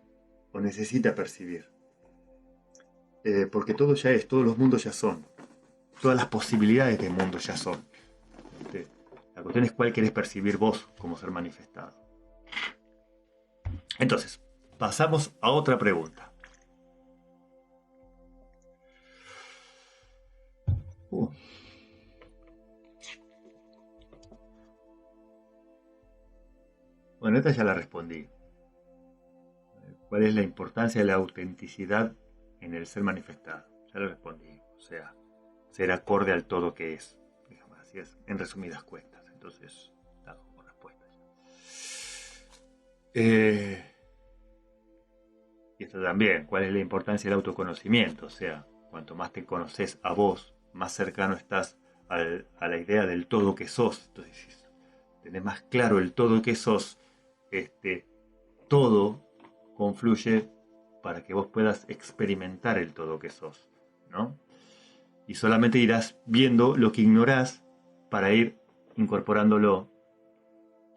o necesita percibir. Porque todo ya es, todos los mundos ya son, todas las posibilidades del mundo ya son. La cuestión es cuál querés percibir vos como ser manifestado. Entonces, pasamos a otra pregunta. Bueno, esta ya la respondí. ¿Cuál es la importancia de la autenticidad en el ser manifestado? Ya la respondí. O sea, ser acorde al todo que es. Digamos, así es, en resumidas cuentas. Entonces, está como respuesta. Y esto también, ¿cuál es la importancia del autoconocimiento? O sea, cuanto más te conoces a vos, más cercano estás a la idea del todo que sos. Entonces, si tenés más claro el todo que sos, todo confluye para que vos puedas experimentar el todo que sos, ¿no? Y solamente irás viendo lo que ignorás para ir incorporándolo,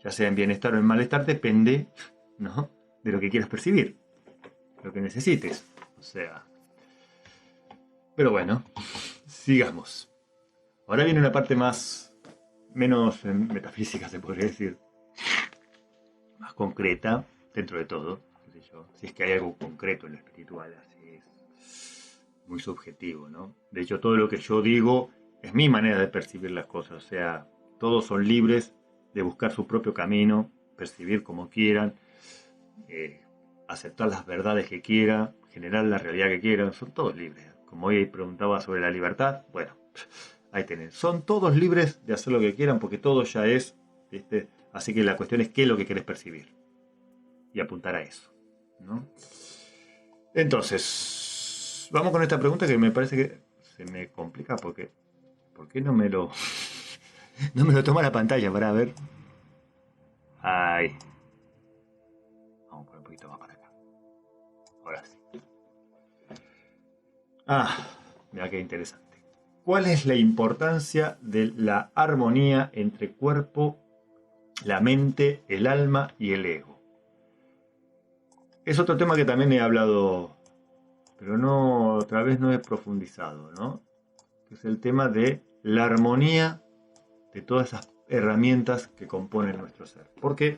ya sea en bienestar o en malestar, depende, ¿no?, de lo que quieras percibir, lo que necesites. O sea, pero bueno, sigamos. Ahora viene una parte menos metafísica, se podría decir, más concreta dentro de todo, qué sé yo, si es que hay algo concreto en lo espiritual, así es muy subjetivo, ¿no? De hecho, todo lo que yo digo es mi manera de percibir las cosas, o sea, todos son libres de buscar su propio camino, percibir como quieran, aceptar las verdades que quieran, generar la realidad que quieran, son todos libres. Como hoy preguntaba sobre la libertad, bueno, ahí tenés, son todos libres de hacer lo que quieran porque todo ya es, ¿viste? Así que la cuestión es qué es lo que querés percibir y apuntar a eso, ¿no? Entonces, vamos con esta pregunta que me parece que se me complica porque ¿por qué no me lo no me lo toma la pantalla para ver? Ahí. Vamos por un poquito más para acá. Ahora sí. Mira qué interesante. ¿Cuál es la importancia de la armonía entre cuerpo, la mente, el alma y el ego? Es otro tema que también he hablado, pero no, otra vez no he profundizado, ¿no? Que es el tema de la armonía de todas esas herramientas que componen nuestro ser. Porque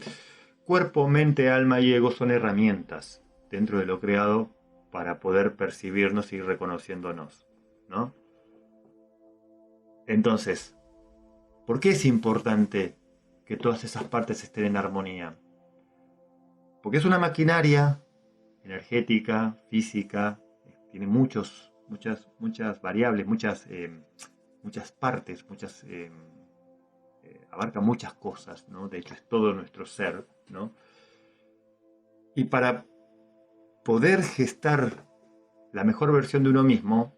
cuerpo, mente, alma y ego son herramientas dentro de lo creado para poder percibirnos y ir reconociéndonos, ¿no? Entonces, ¿por qué es importante que todas esas partes estén en armonía? Porque es una maquinaria energética, física, tiene muchas variables, muchas partes, abarca muchas cosas, ¿no? De hecho es todo nuestro ser, ¿no? Y para poder gestar la mejor versión de uno mismo,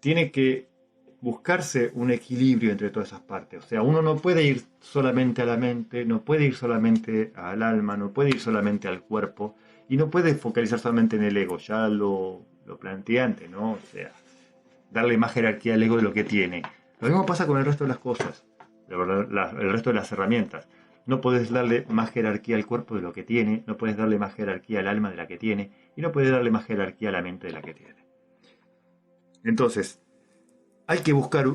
tiene que buscarse un equilibrio entre todas esas partes. O sea, uno no puede ir solamente a la mente, no puede ir solamente al alma, no puede ir solamente al cuerpo, y no puede focalizar solamente en el ego. Ya lo planteé antes, ¿no? O sea, darle más jerarquía al ego de lo que tiene. Lo mismo pasa con el resto de las cosas, el resto de las herramientas. No puedes darle más jerarquía al cuerpo de lo que tiene, no puedes darle más jerarquía al alma de la que tiene, y no puedes darle más jerarquía a la mente de la que tiene. Entonces, hay que buscar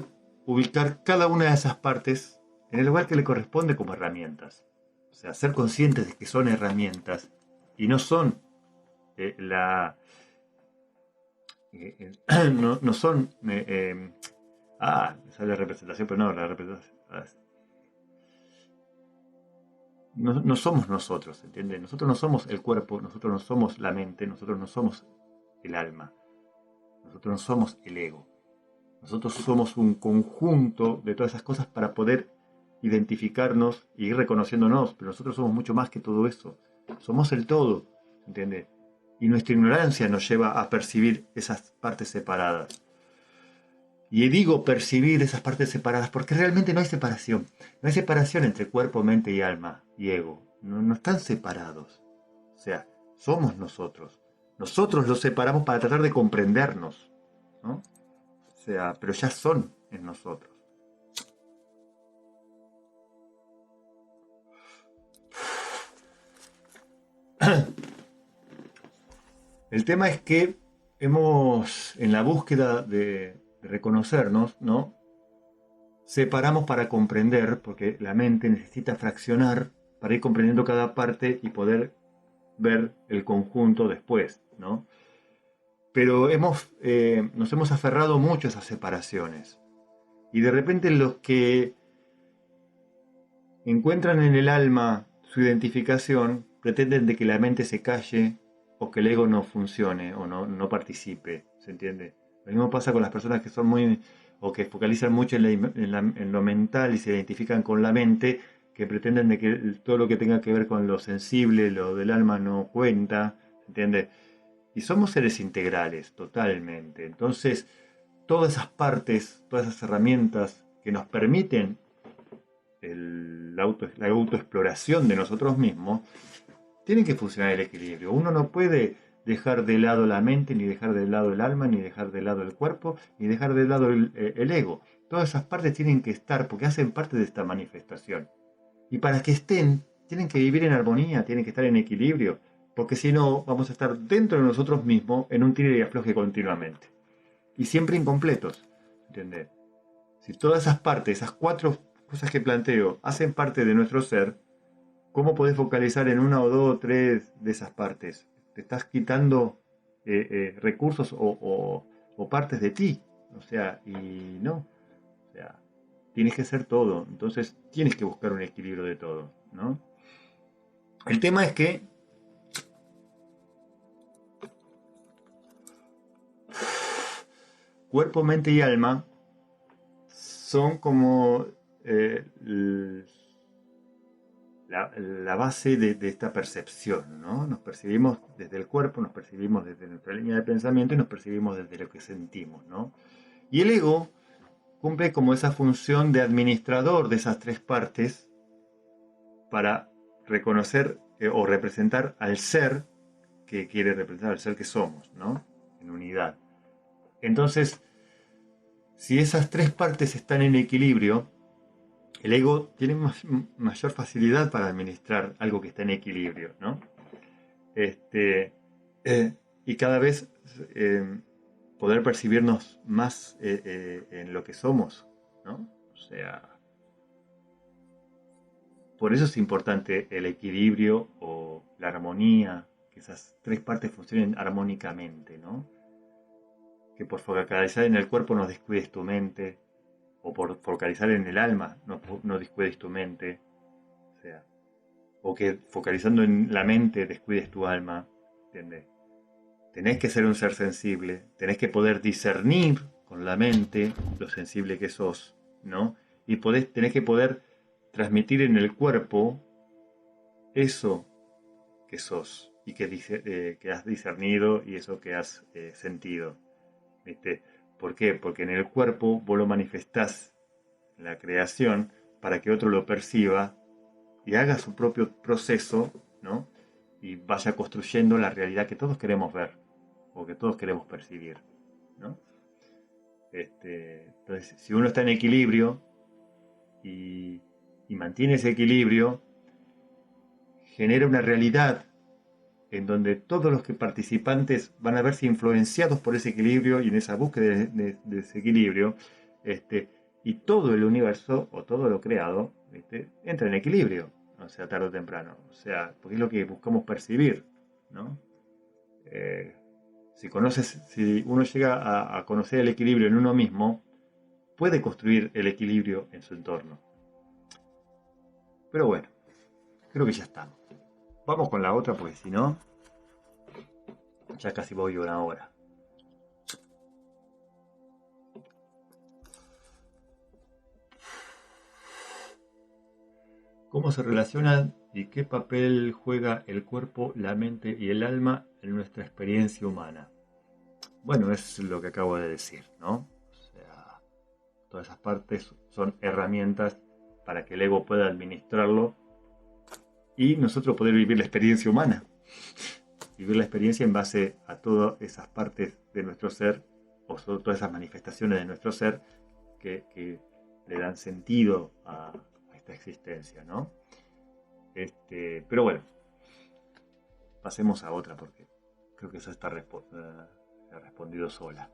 ubicar cada una de esas partes en el lugar que le corresponde como herramientas. O sea, ser conscientes de que son herramientas y no son la... no son... me sale la representación, pero no, la representación... No somos nosotros, ¿entiendes? Nosotros no somos el cuerpo, nosotros no somos la mente, nosotros no somos el alma, nosotros no somos el ego. Nosotros somos un conjunto de todas esas cosas para poder identificarnos y ir reconociéndonos, pero nosotros somos mucho más que todo eso. Somos el todo, ¿entiendes? Y nuestra ignorancia nos lleva a percibir esas partes separadas. Y digo percibir esas partes separadas porque realmente no hay separación. No hay separación entre cuerpo, mente y alma y ego. No están separados. O sea, somos nosotros. Nosotros los separamos para tratar de comprendernos. ¿no? O sea, pero ya son en nosotros. El tema es que hemos, en la búsqueda de reconocernos, ¿no? Separamos para comprender, porque la mente necesita fraccionar para ir comprendiendo cada parte y poder ver el conjunto después, ¿no? Pero nos hemos aferrado mucho a esas separaciones. Y de repente los que encuentran en el alma su identificación pretenden de que la mente se calle o que el ego no funcione o no participe, ¿se entiende? Lo mismo pasa con las personas que son muy o que focalizan mucho en lo mental y se identifican con la mente, que pretenden de que todo lo que tenga que ver con lo sensible, lo del alma no cuenta, ¿se entiende? Y somos seres integrales, totalmente. Entonces, todas esas partes, todas esas herramientas que nos permiten la autoexploración de nosotros mismos, tienen que funcionar el equilibrio. Uno no puede dejar de lado la mente, ni dejar de lado el alma, ni dejar de lado el cuerpo, ni dejar de lado el ego. Todas esas partes tienen que estar porque hacen parte de esta manifestación. Y para que estén, tienen que vivir en armonía, tienen que estar en equilibrio, porque si no, vamos a estar dentro de nosotros mismos en un tire y afloje continuamente. Y siempre incompletos, ¿entendés? Si todas esas partes, esas cuatro cosas que planteo, hacen parte de nuestro ser, ¿cómo podés focalizar en una o dos o tres de esas partes? Te estás quitando recursos o partes de ti. O sea, y no. O sea, tienes que ser todo. Entonces, tienes que buscar un equilibrio de todo, ¿no? El tema es que cuerpo, mente y alma son como la base de esta percepción, ¿no? Nos percibimos desde el cuerpo, nos percibimos desde nuestra línea de pensamiento y nos percibimos desde lo que sentimos, ¿no? Y el ego cumple como esa función de administrador de esas tres partes para reconocer o representar al ser que quiere representar, al ser que somos, ¿no? En unidad. Entonces, si esas tres partes están en equilibrio, el ego tiene mayor facilidad para administrar algo que está en equilibrio, ¿no? Este, y cada vez poder percibirnos más en lo que somos, ¿no? O sea, por eso es importante el equilibrio o la armonía, que esas tres partes funcionen armónicamente, ¿no? Que por focalizar en el cuerpo no descuides tu mente, o por focalizar en el alma no descuides tu mente, o sea, o que focalizando en la mente descuides tu alma, ¿entiendes? Tenés que ser un ser sensible, tenés que poder discernir con la mente lo sensible que sos, ¿no? Y tenés que poder transmitir en el cuerpo eso que sos y que has discernido y eso que has sentido, ¿viste? ¿Por qué? Porque en el cuerpo vos lo manifestás en la creación para que otro lo perciba y haga su propio proceso, ¿no? Y vaya construyendo la realidad que todos queremos ver o que todos queremos percibir, ¿no? Entonces, si uno está en equilibrio y, y mantiene ese equilibrio, genera una realidad en donde todos los que participantes van a verse influenciados por ese equilibrio y en esa búsqueda de ese equilibrio, y todo el universo o todo lo creado entra en equilibrio, o sea, tarde o temprano, o sea, porque es lo que buscamos percibir, ¿no? Eh, si uno llega a conocer el equilibrio en uno mismo, puede construir el equilibrio en su entorno. Pero bueno, creo que ya estamos. Vamos con la otra porque si no, ya casi voy una hora. ¿Cómo se relacionan y qué papel juega el cuerpo, la mente y el alma en nuestra experiencia humana? Bueno, es lo que acabo de decir, ¿no? O sea, todas esas partes son herramientas para que el ego pueda administrarlo y nosotros poder vivir la experiencia humana. Vivir la experiencia en base a todas esas partes de nuestro ser o son todas esas manifestaciones de nuestro ser que le dan sentido a esta existencia, ¿no? Pero bueno, pasemos a otra porque creo que esa se ha respondido sola.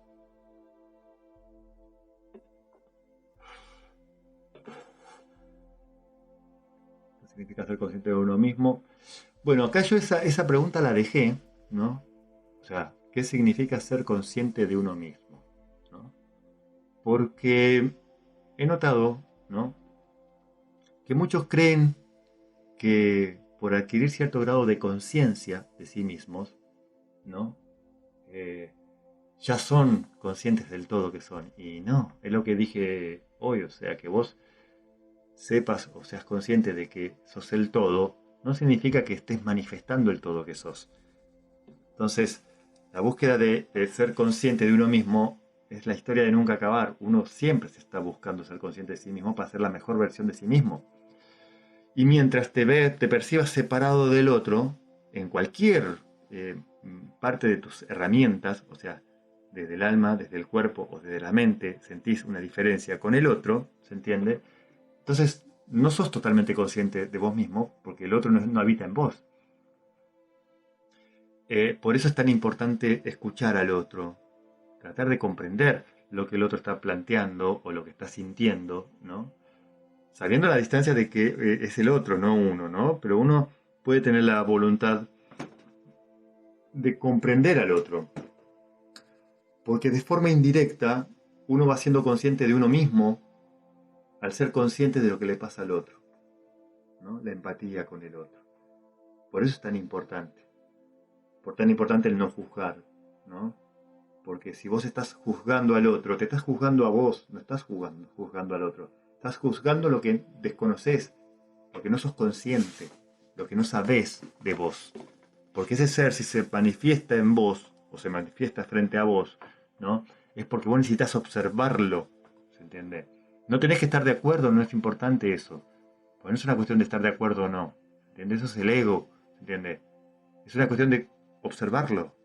¿Qué significa ser consciente de uno mismo? Bueno, acá yo esa pregunta la dejé, ¿no? O sea, ¿qué significa ser consciente de uno mismo? ¿No? Porque he notado, ¿no?, que muchos creen que por adquirir cierto grado de conciencia de sí mismos, ¿no?, ya son conscientes del todo que son. Y no, es lo que dije hoy, o sea, que vos sepas o seas consciente de que sos el todo, no significa que estés manifestando el todo que sos. Entonces, la búsqueda de ser consciente de uno mismo es la historia de nunca acabar. Uno siempre se está buscando ser consciente de sí mismo para ser la mejor versión de sí mismo. Y mientras te percibas separado del otro, en cualquier parte de tus herramientas, o sea, desde el alma, desde el cuerpo o desde la mente, sentís una diferencia con el otro, ¿se entiende? Entonces, no sos totalmente consciente de vos mismo, porque el otro no habita en vos. Por eso es tan importante escuchar al otro, tratar de comprender lo que el otro está planteando o lo que está sintiendo, ¿no? Sabiendo la distancia de que es el otro, no uno, ¿no? Pero uno puede tener la voluntad de comprender al otro, porque de forma indirecta uno va siendo consciente de uno mismo al ser consciente de lo que le pasa al otro, ¿no? La empatía con el otro. Por eso es tan importante. Por tan importante el no juzgar, ¿no? Porque si vos estás juzgando al otro, te estás juzgando a vos, no estás juzgando al otro. Estás juzgando lo que desconoces, lo que no sos consciente, lo que no sabés de vos. Porque ese ser, si se manifiesta en vos, o se manifiesta frente a vos, ¿no?, es porque vos necesitas observarlo, ¿se entiende? No tenés que estar de acuerdo, no es importante eso. Porque no es una cuestión de estar de acuerdo o no, ¿entiendes? Eso es el ego, ¿se entiende? Es una cuestión de observarlo,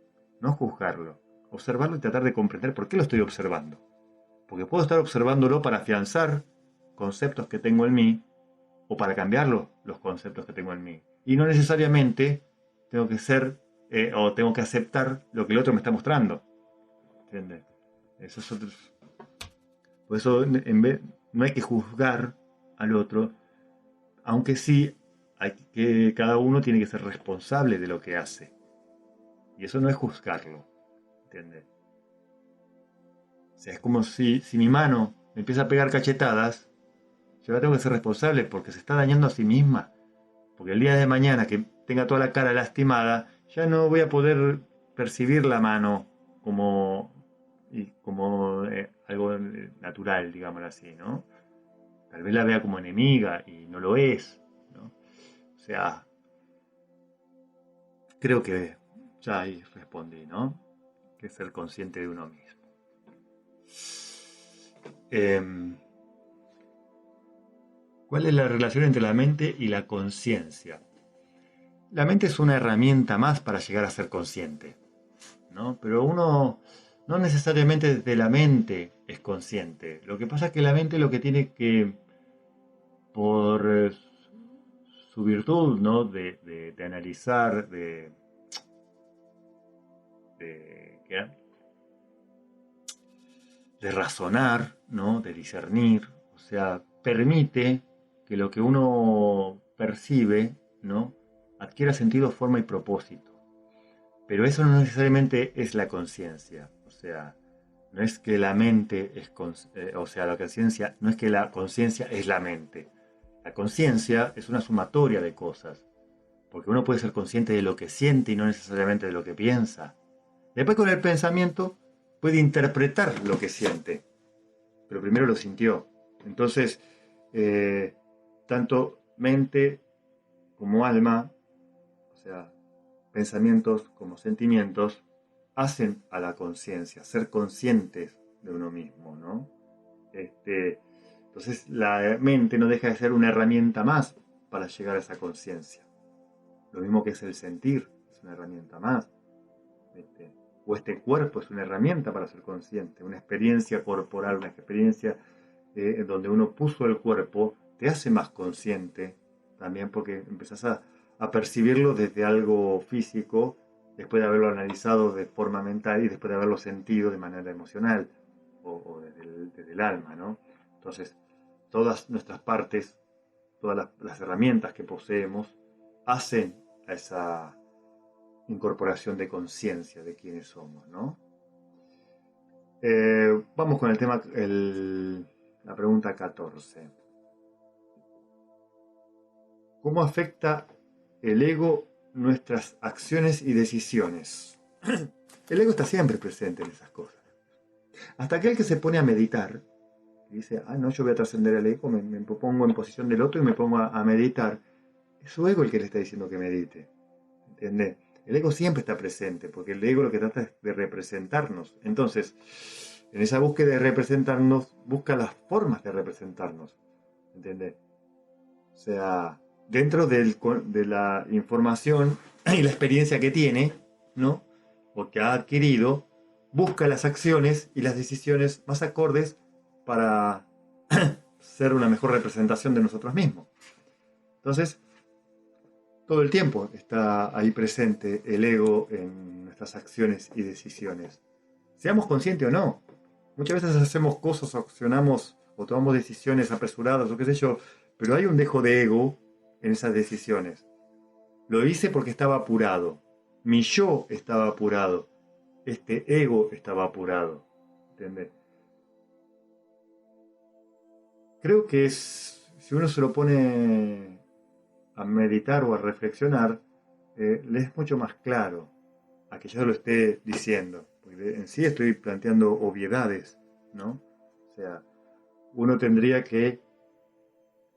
no juzgarlo. Observarlo y tratar de comprender por qué lo estoy observando. Porque puedo estar observándolo para afianzar conceptos que tengo en mí o para cambiarlo, los conceptos que tengo en mí. Y no necesariamente tengo que ser o tengo que aceptar lo que el otro me está mostrando. ¿Entiendes? Eso es otro. Por eso no hay que juzgar al otro, aunque sí hay que, cada uno tiene que ser responsable de lo que hace. Y eso no es juzgarlo. ¿Entiendes? O sea, es como si mi mano me empieza a pegar cachetadas, yo la tengo que ser responsable porque se está dañando a sí misma. Porque el día de mañana que tenga toda la cara lastimada, ya no voy a poder percibir la mano como algo natural, digámoslo así, ¿no? Tal vez la vea como enemiga y no lo es, ¿no? O sea, creo que ya ahí respondí, ¿no? Que es ser consciente de uno mismo. ¿Cuál es la relación entre la mente y la conciencia? La mente es una herramienta más para llegar a ser consciente, ¿no? Pero uno no necesariamente desde la mente es consciente. Lo que pasa es que la mente lo que tiene que, por su virtud, ¿no?, de analizar, ¿qué?, de razonar, ¿no?, de discernir, o sea, permite que lo que uno percibe, ¿no?, adquiera sentido, forma y propósito. Pero eso no necesariamente es la conciencia, o sea, no es que la mente es, o sea, la conciencia, no es que la conciencia es la mente. La conciencia es una sumatoria de cosas, porque uno puede ser consciente de lo que siente y no necesariamente de lo que piensa. Después con el pensamiento puede interpretar lo que siente, pero primero lo sintió. Entonces, tanto mente como alma, o sea, pensamientos como sentimientos, hacen a la conciencia, ser conscientes de uno mismo, ¿no? Entonces la mente no deja de ser una herramienta más para llegar a esa conciencia. Lo mismo que es el sentir, es una herramienta más. o este cuerpo es una herramienta para ser consciente, una experiencia corporal, una experiencia en donde uno puso el cuerpo, te hace más consciente también porque empezás a percibirlo desde algo físico, después de haberlo analizado de forma mental y después de haberlo sentido de manera emocional o desde el alma, ¿no? Entonces, todas nuestras partes, todas las herramientas que poseemos, hacen a esa incorporación de conciencia de quiénes somos, ¿no? Vamos con el tema, la pregunta 14. ¿Cómo afecta el ego nuestras acciones y decisiones? El ego está siempre presente en esas cosas. Hasta aquel que se pone a meditar, y dice, no, yo voy a trascender el ego, me pongo en posición del otro y me pongo a meditar. Es su ego el que le está diciendo que medite. ¿Entendés? El ego siempre está presente, porque el ego lo que trata es de representarnos. Entonces, en esa búsqueda de representarnos, busca las formas de representarnos. ¿Entendés? O sea, dentro de la información y la experiencia que tiene, ¿no? O que ha adquirido, busca las acciones y las decisiones más acordes para ser una mejor representación de nosotros mismos. Entonces, todo el tiempo está ahí presente el ego en nuestras acciones y decisiones. Seamos conscientes o no. Muchas veces hacemos cosas, accionamos o tomamos decisiones apresuradas o qué sé yo, pero hay un dejo de ego en esas decisiones. Lo hice porque estaba apurado. Mi yo estaba apurado. Este ego estaba apurado. ¿Entendés? Creo que si uno se lo pone a meditar o a reflexionar, le es mucho más claro a que yo lo esté diciendo. Porque en sí estoy planteando obviedades, ¿no? O sea, uno tendría que,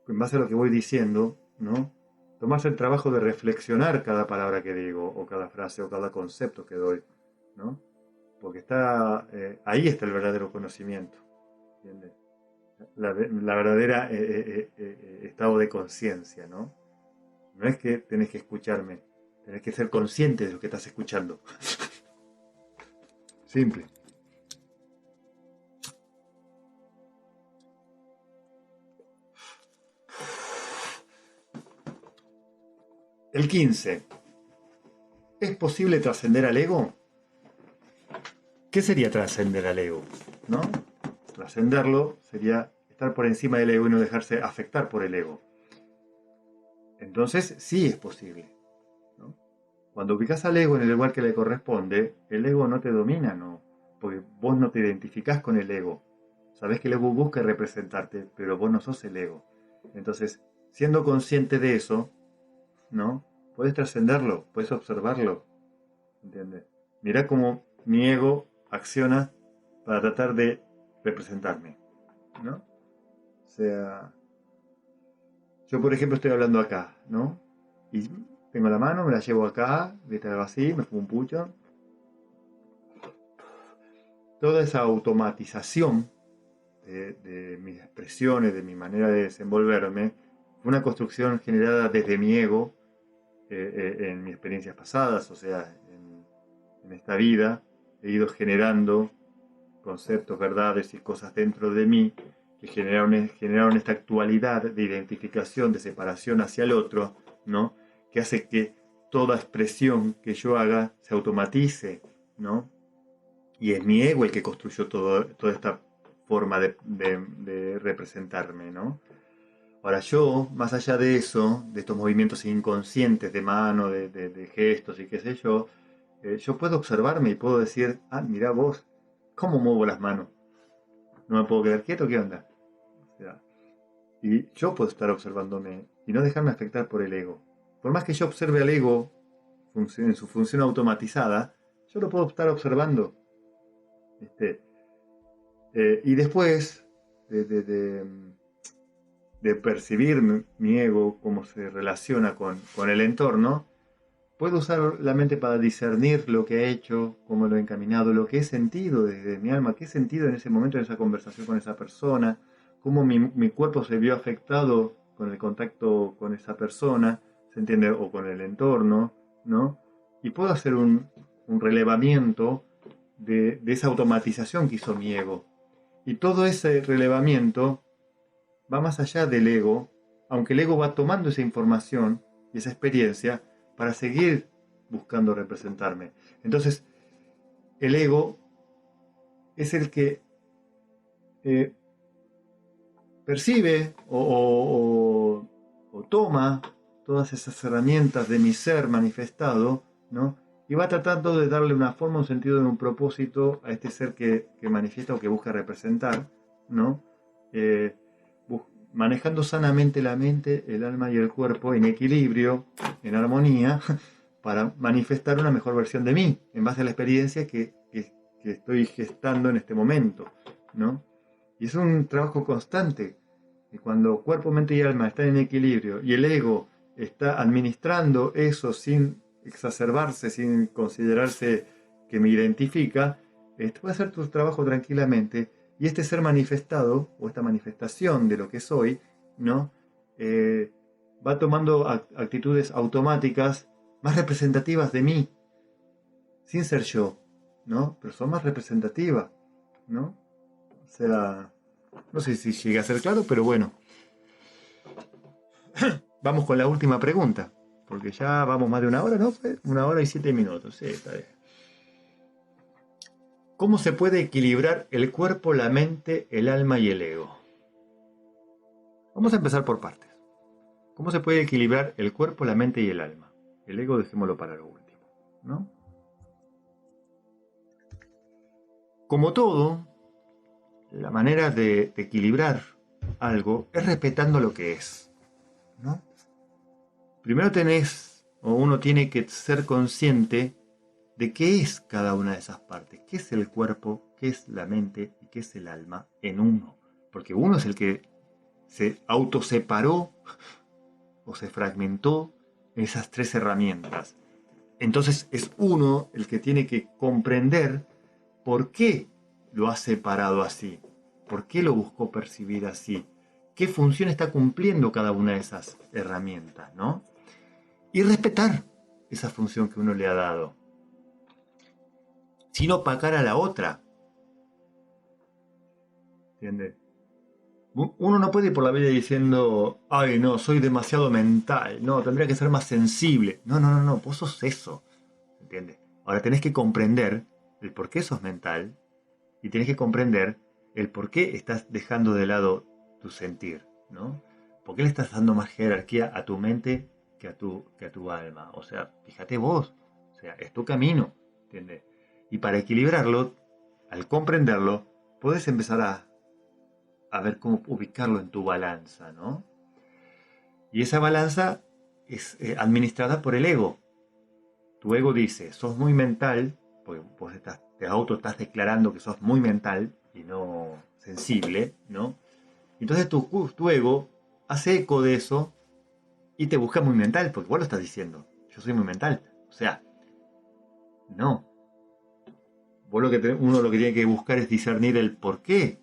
en base a lo que voy diciendo, ¿no? Tomarse el trabajo de reflexionar cada palabra que digo, o cada frase, o cada concepto que doy, ¿no? Porque ahí está el verdadero conocimiento, ¿entiendes? La verdadera estado de conciencia, ¿no? No es que tenés que escucharme, tenés que ser consciente de lo que estás escuchando. Simple. El 15. ¿Es posible trascender al ego? ¿Qué sería trascender al ego? ¿No? Trascenderlo sería estar por encima del ego y no dejarse afectar por el ego. Entonces, sí es posible, ¿no? Cuando ubicas al ego en el lugar que le corresponde, el ego no te domina, ¿no? Porque vos no te identificás con el ego. Sabés que el ego busca representarte, pero vos no sos el ego. Entonces, siendo consciente de eso, ¿no? Puedes trascenderlo, puedes observarlo, ¿entiendes? Mirá cómo mi ego acciona para tratar de representarme, ¿no? O sea, yo por ejemplo estoy hablando acá, ¿no? Y tengo la mano, me la llevo acá, ¿viste? Algo así, me fumo un pucho. Toda esa automatización de mis expresiones, de mi manera de desenvolverme, fue una construcción generada desde mi ego en mis experiencias pasadas, o sea, en esta vida he ido generando conceptos, verdades y cosas dentro de mí que generaron esta actualidad de identificación, de separación hacia el otro, ¿no? Que hace que toda expresión que yo haga se automatice, ¿no? Y es mi ego el que construyó toda esta forma de representarme, ¿no? Ahora yo, más allá de eso, de estos movimientos inconscientes de mano, de gestos y qué sé yo puedo observarme y puedo decir, mirá vos, ¿cómo muevo las manos? ¿No me puedo quedar quieto? ¿Qué onda? O sea, y yo puedo estar observándome y no dejarme afectar por el ego. Por más que yo observe al ego en su función automatizada, yo lo puedo estar observando. Este, y después de percibir mi ego, cómo se relaciona con el entorno, puedo usar la mente para discernir lo que he hecho, cómo lo he encaminado, lo que he sentido desde mi alma, qué he sentido en ese momento, en esa conversación con esa persona, cómo mi cuerpo se vio afectado con el contacto con esa persona, ¿se entiende? O con el entorno, ¿no? Y puedo hacer un relevamiento de esa automatización que hizo mi ego. Y todo ese relevamiento va más allá del ego, aunque el ego va tomando esa información y esa experiencia para seguir buscando representarme. Entonces, el ego es el que eh, percibe o toma todas esas herramientas de mi ser manifestado, ¿no? Y va tratando de darle una forma, un sentido y un propósito a este ser que manifiesta o que busca representar, ¿no? Eh, Manejando sanamente la mente, el alma y el cuerpo en equilibrio, en armonía, para manifestar una mejor versión de mí, en base a la experiencia que estoy gestando en este momento, ¿no? Y es un trabajo constante. Y cuando cuerpo, mente y alma están en equilibrio y el ego está administrando eso sin exacerbarse, sin considerarse que me identifica, puede hacer tu trabajo tranquilamente. Y este ser manifestado, o esta manifestación de lo que soy, ¿no? Va tomando actitudes automáticas más representativas de mí, sin ser yo, ¿no? Pero son más representativas, ¿no? O sea, no sé si llegué a ser claro, pero bueno. Vamos con la última pregunta, porque ya vamos más de una hora, ¿no? 1 hora y 7 minutos, sí, está bien. ¿Cómo se puede equilibrar el cuerpo, la mente, el alma y el ego? Vamos a empezar por partes. ¿Cómo se puede equilibrar el cuerpo, la mente y el alma? El ego dejémoslo para lo último, ¿no? Como todo, la manera de equilibrar algo es respetando lo que es, ¿no? Primero uno tiene que ser consciente de qué es cada una de esas partes, qué es el cuerpo, qué es la mente y qué es el alma en uno. Porque uno es el que se autoseparó o se fragmentó en esas 3 herramientas. Entonces es uno el que tiene que comprender por qué lo ha separado así, por qué lo buscó percibir así, qué función está cumpliendo cada una de esas herramientas, ¿no? Y respetar esa función que uno le ha dado, sin opacar a la otra. ¿Entiendes? Uno no puede ir por la vida diciendo, ay, no, soy demasiado mental, no, tendría que ser más sensible. No, no, no, no, vos sos eso. ¿Entiendes? Ahora tenés que comprender el por qué sos mental y tenés que comprender el por qué estás dejando de lado tu sentir, ¿no? ¿Por qué le estás dando más jerarquía a tu mente que a tu alma? O sea, fíjate vos, o sea, es tu camino, ¿entiendes? Y para equilibrarlo, al comprenderlo, puedes empezar a ver cómo ubicarlo en tu balanza, ¿no? Y esa balanza es administrada por el ego. Tu ego dice, sos muy mental, porque vos estás declarando que sos muy mental y no sensible, ¿no? Entonces tu ego hace eco de eso y te busca muy mental, porque vos lo estás diciendo, yo soy muy mental. O sea, no. Uno lo que tiene que buscar es discernir el por qué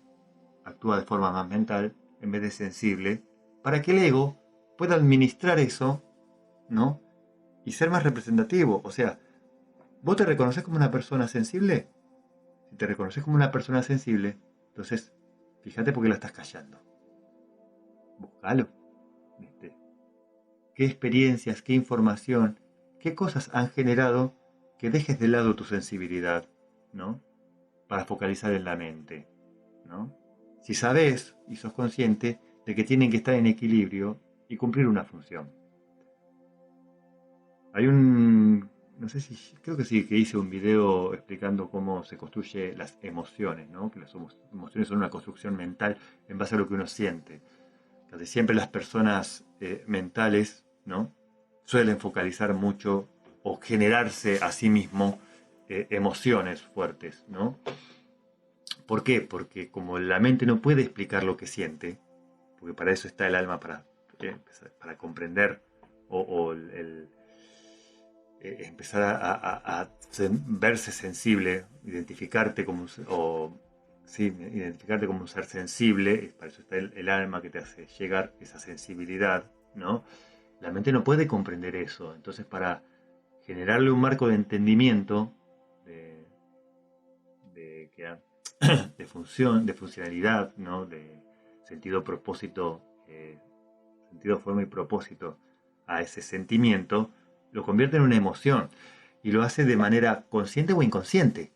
actúa de forma más mental en vez de sensible, para que el ego pueda administrar eso, ¿no? Y ser más representativo. O sea, ¿vos te reconoces como una persona sensible? Si te reconoces como una persona sensible, entonces fíjate por qué lo estás callando. Búscalo. ¿Viste? ¿Qué experiencias, qué información, qué cosas han generado que dejes de lado tu sensibilidad, ¿no? Para focalizar en la mente, ¿no? Si sabes y sos consciente de que tienen que estar en equilibrio y cumplir una función. Hay no sé si, creo que sí, que hice un video explicando cómo se construye las emociones, ¿no? Que las emociones son una construcción mental en base a lo que uno siente. Casi siempre las personas mentales, ¿no? Suelen focalizar mucho o generarse a sí mismo emociones fuertes, ¿no? ¿Por qué? Porque como la mente no puede explicar lo que siente, porque para eso está el alma, para comprender o empezar a verse sensible, identificarte como identificarte como un ser sensible, para eso está el alma que te hace llegar esa sensibilidad, ¿no? La mente no puede comprender eso, entonces para generarle un marco de entendimiento, de, que de función, de funcionalidad, ¿no? De sentido, propósito, sentido, forma y propósito a ese sentimiento, lo convierte en una emoción y lo hace de manera consciente o inconsciente.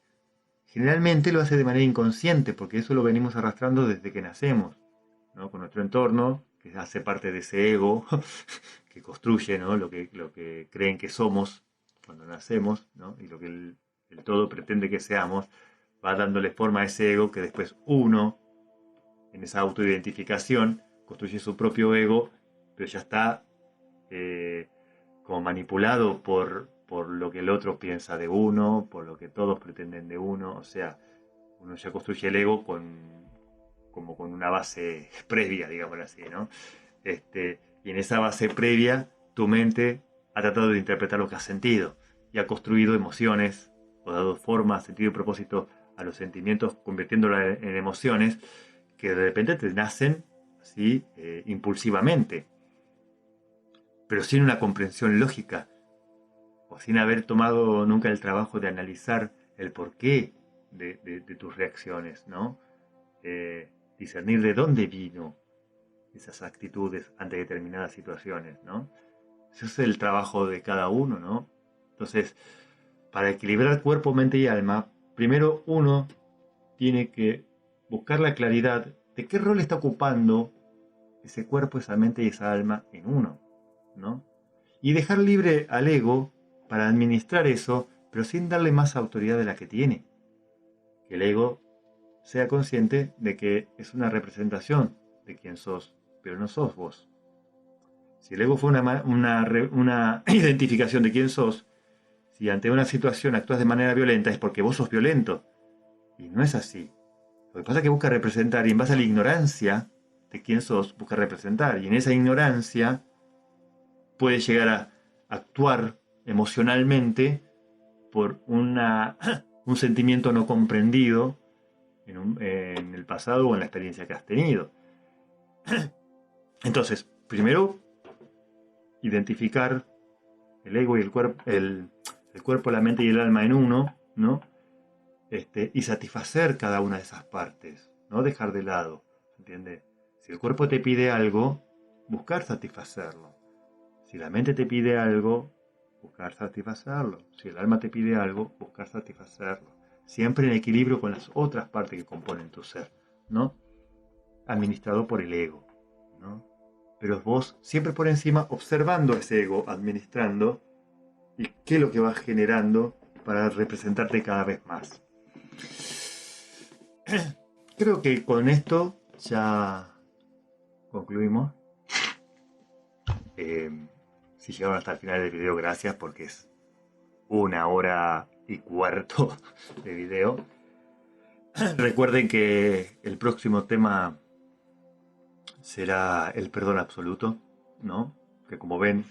Generalmente lo hace de manera inconsciente porque eso lo venimos arrastrando desde que nacemos, ¿no? Con nuestro entorno, que hace parte de ese ego que construye, ¿no? Lo que creen que somos cuando nacemos, ¿no? Y lo que el todo pretende que seamos, va dándole forma a ese ego que después uno, en esa autoidentificación, construye su propio ego, pero ya está como manipulado por lo que el otro piensa de uno, por lo que todos pretenden de uno. O sea, uno ya construye el ego como con una base previa, digamos así, ¿no? Y en esa base previa, tu mente ha tratado de interpretar lo que has sentido y ha construido emociones o dado forma, sentido y propósito a los sentimientos, convirtiéndolos en emociones que de repente te nacen así impulsivamente, pero sin una comprensión lógica o sin haber tomado nunca el trabajo de analizar el porqué de tus reacciones, ¿no? Discernir de dónde vino esas actitudes ante determinadas situaciones, ¿no? Ese es el trabajo de cada uno, ¿no? Entonces, para equilibrar cuerpo, mente y alma, primero uno tiene que buscar la claridad de qué rol está ocupando ese cuerpo, esa mente y esa alma en uno, ¿no? Y dejar libre al ego para administrar eso, pero sin darle más autoridad de la que tiene. Que el ego sea consciente de que es una representación de quién sos, pero no sos vos. Si el ego fue una identificación de quién sos, si ante una situación actúas de manera violenta es porque vos sos violento. Y no es así. Lo que pasa es que busca representar y en base a la ignorancia de quién sos, busca representar. Y en esa ignorancia puede llegar a actuar emocionalmente por un sentimiento no comprendido en el pasado o en la experiencia que has tenido. Entonces, primero, identificar el ego y el cuerpo, la mente y el alma en uno, ¿no? Y satisfacer cada una de esas partes, no dejar de lado, ¿entiendes? Si el cuerpo te pide algo, buscar satisfacerlo. Si la mente te pide algo, buscar satisfacerlo. Si el alma te pide algo, buscar satisfacerlo. Siempre en equilibrio con las otras partes que componen tu ser, ¿no? Administrado por el ego, ¿no? Pero vos siempre por encima observando ese ego, administrando y qué es lo que vas generando para representarte cada vez más. Creo que con esto ya concluimos. Si llegaron hasta el final del video, gracias porque es 1 hora y cuarto de video. Recuerden que el próximo tema será el perdón absoluto, ¿no? Que como ven,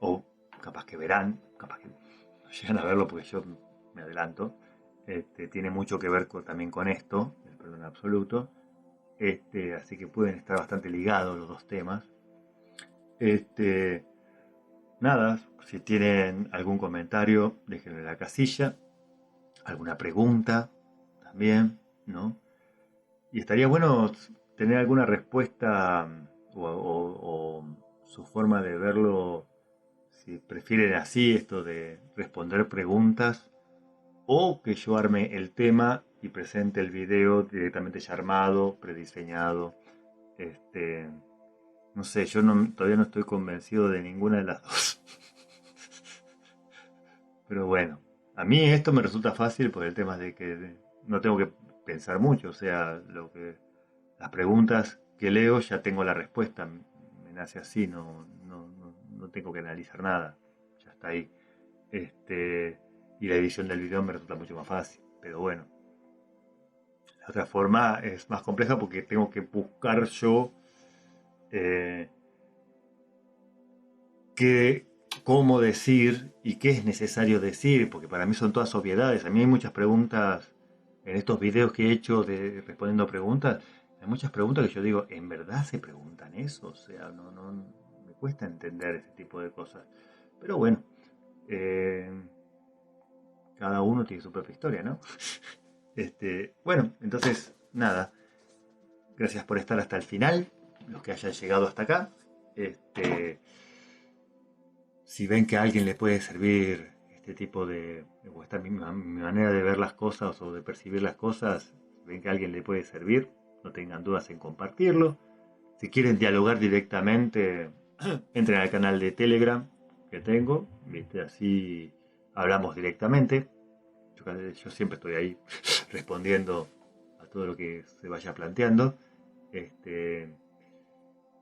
o capaz que verán, capaz que no llegan a verlo porque yo me adelanto, tiene mucho que ver también con esto, el perdón absoluto. Así que pueden estar bastante ligados los dos temas. Nada, si tienen algún comentario, déjenlo en la casilla, alguna pregunta también, ¿no? Y estaría bueno tener alguna respuesta o su forma de verlo, si prefieren así esto de responder preguntas o que yo arme el tema y presente el video directamente ya armado, prediseñado. No sé, yo todavía no estoy convencido de ninguna de las dos. Pero bueno, a mí esto me resulta fácil por el tema de que no tengo que pensar mucho. O sea, las preguntas que leo ya tengo la respuesta. Me nace así, no tengo que analizar nada. Ya está ahí. Y la edición del video me resulta mucho más fácil. Pero bueno, la otra forma es más compleja porque tengo que buscar yo eh, cómo decir y qué es necesario decir, porque para mí son todas obviedades. A mí hay muchas preguntas en estos videos que he hecho de respondiendo preguntas. Hay muchas preguntas que yo digo, ¿en verdad se preguntan eso? O sea, no me cuesta entender ese tipo de cosas. Pero bueno, cada uno tiene su propia historia, ¿no? Bueno, entonces, nada. Gracias por estar hasta el final, los que hayan llegado hasta acá. Si ven que a alguien le puede servir este tipo o esta mi manera de ver las cosas o de percibir las cosas, si ven que a alguien le puede servir, no tengan dudas en compartirlo. Si quieren dialogar directamente, entren al canal de Telegram que tengo, ¿viste? Así hablamos directamente. Yo siempre estoy ahí respondiendo a todo lo que se vaya planteando.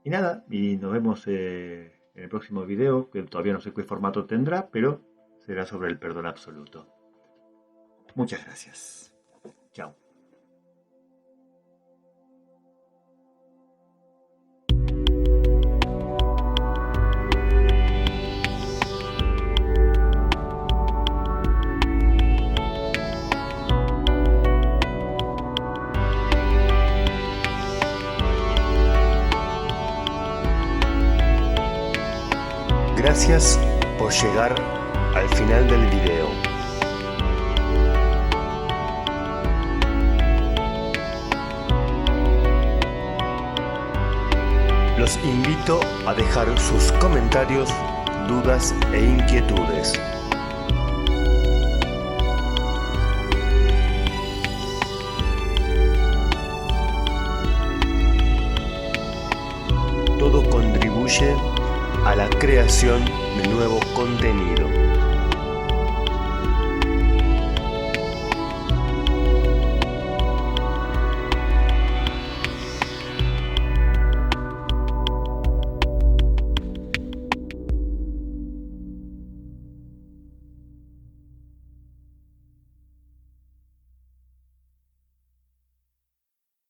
Y nada, y nos vemos en el próximo video, que todavía no sé qué formato tendrá, pero será sobre el perdón absoluto. Muchas gracias. Chao. Gracias por llegar al final del video. Los invito a dejar sus comentarios, dudas e inquietudes. Todo contribuye a la creación de nuevo contenido.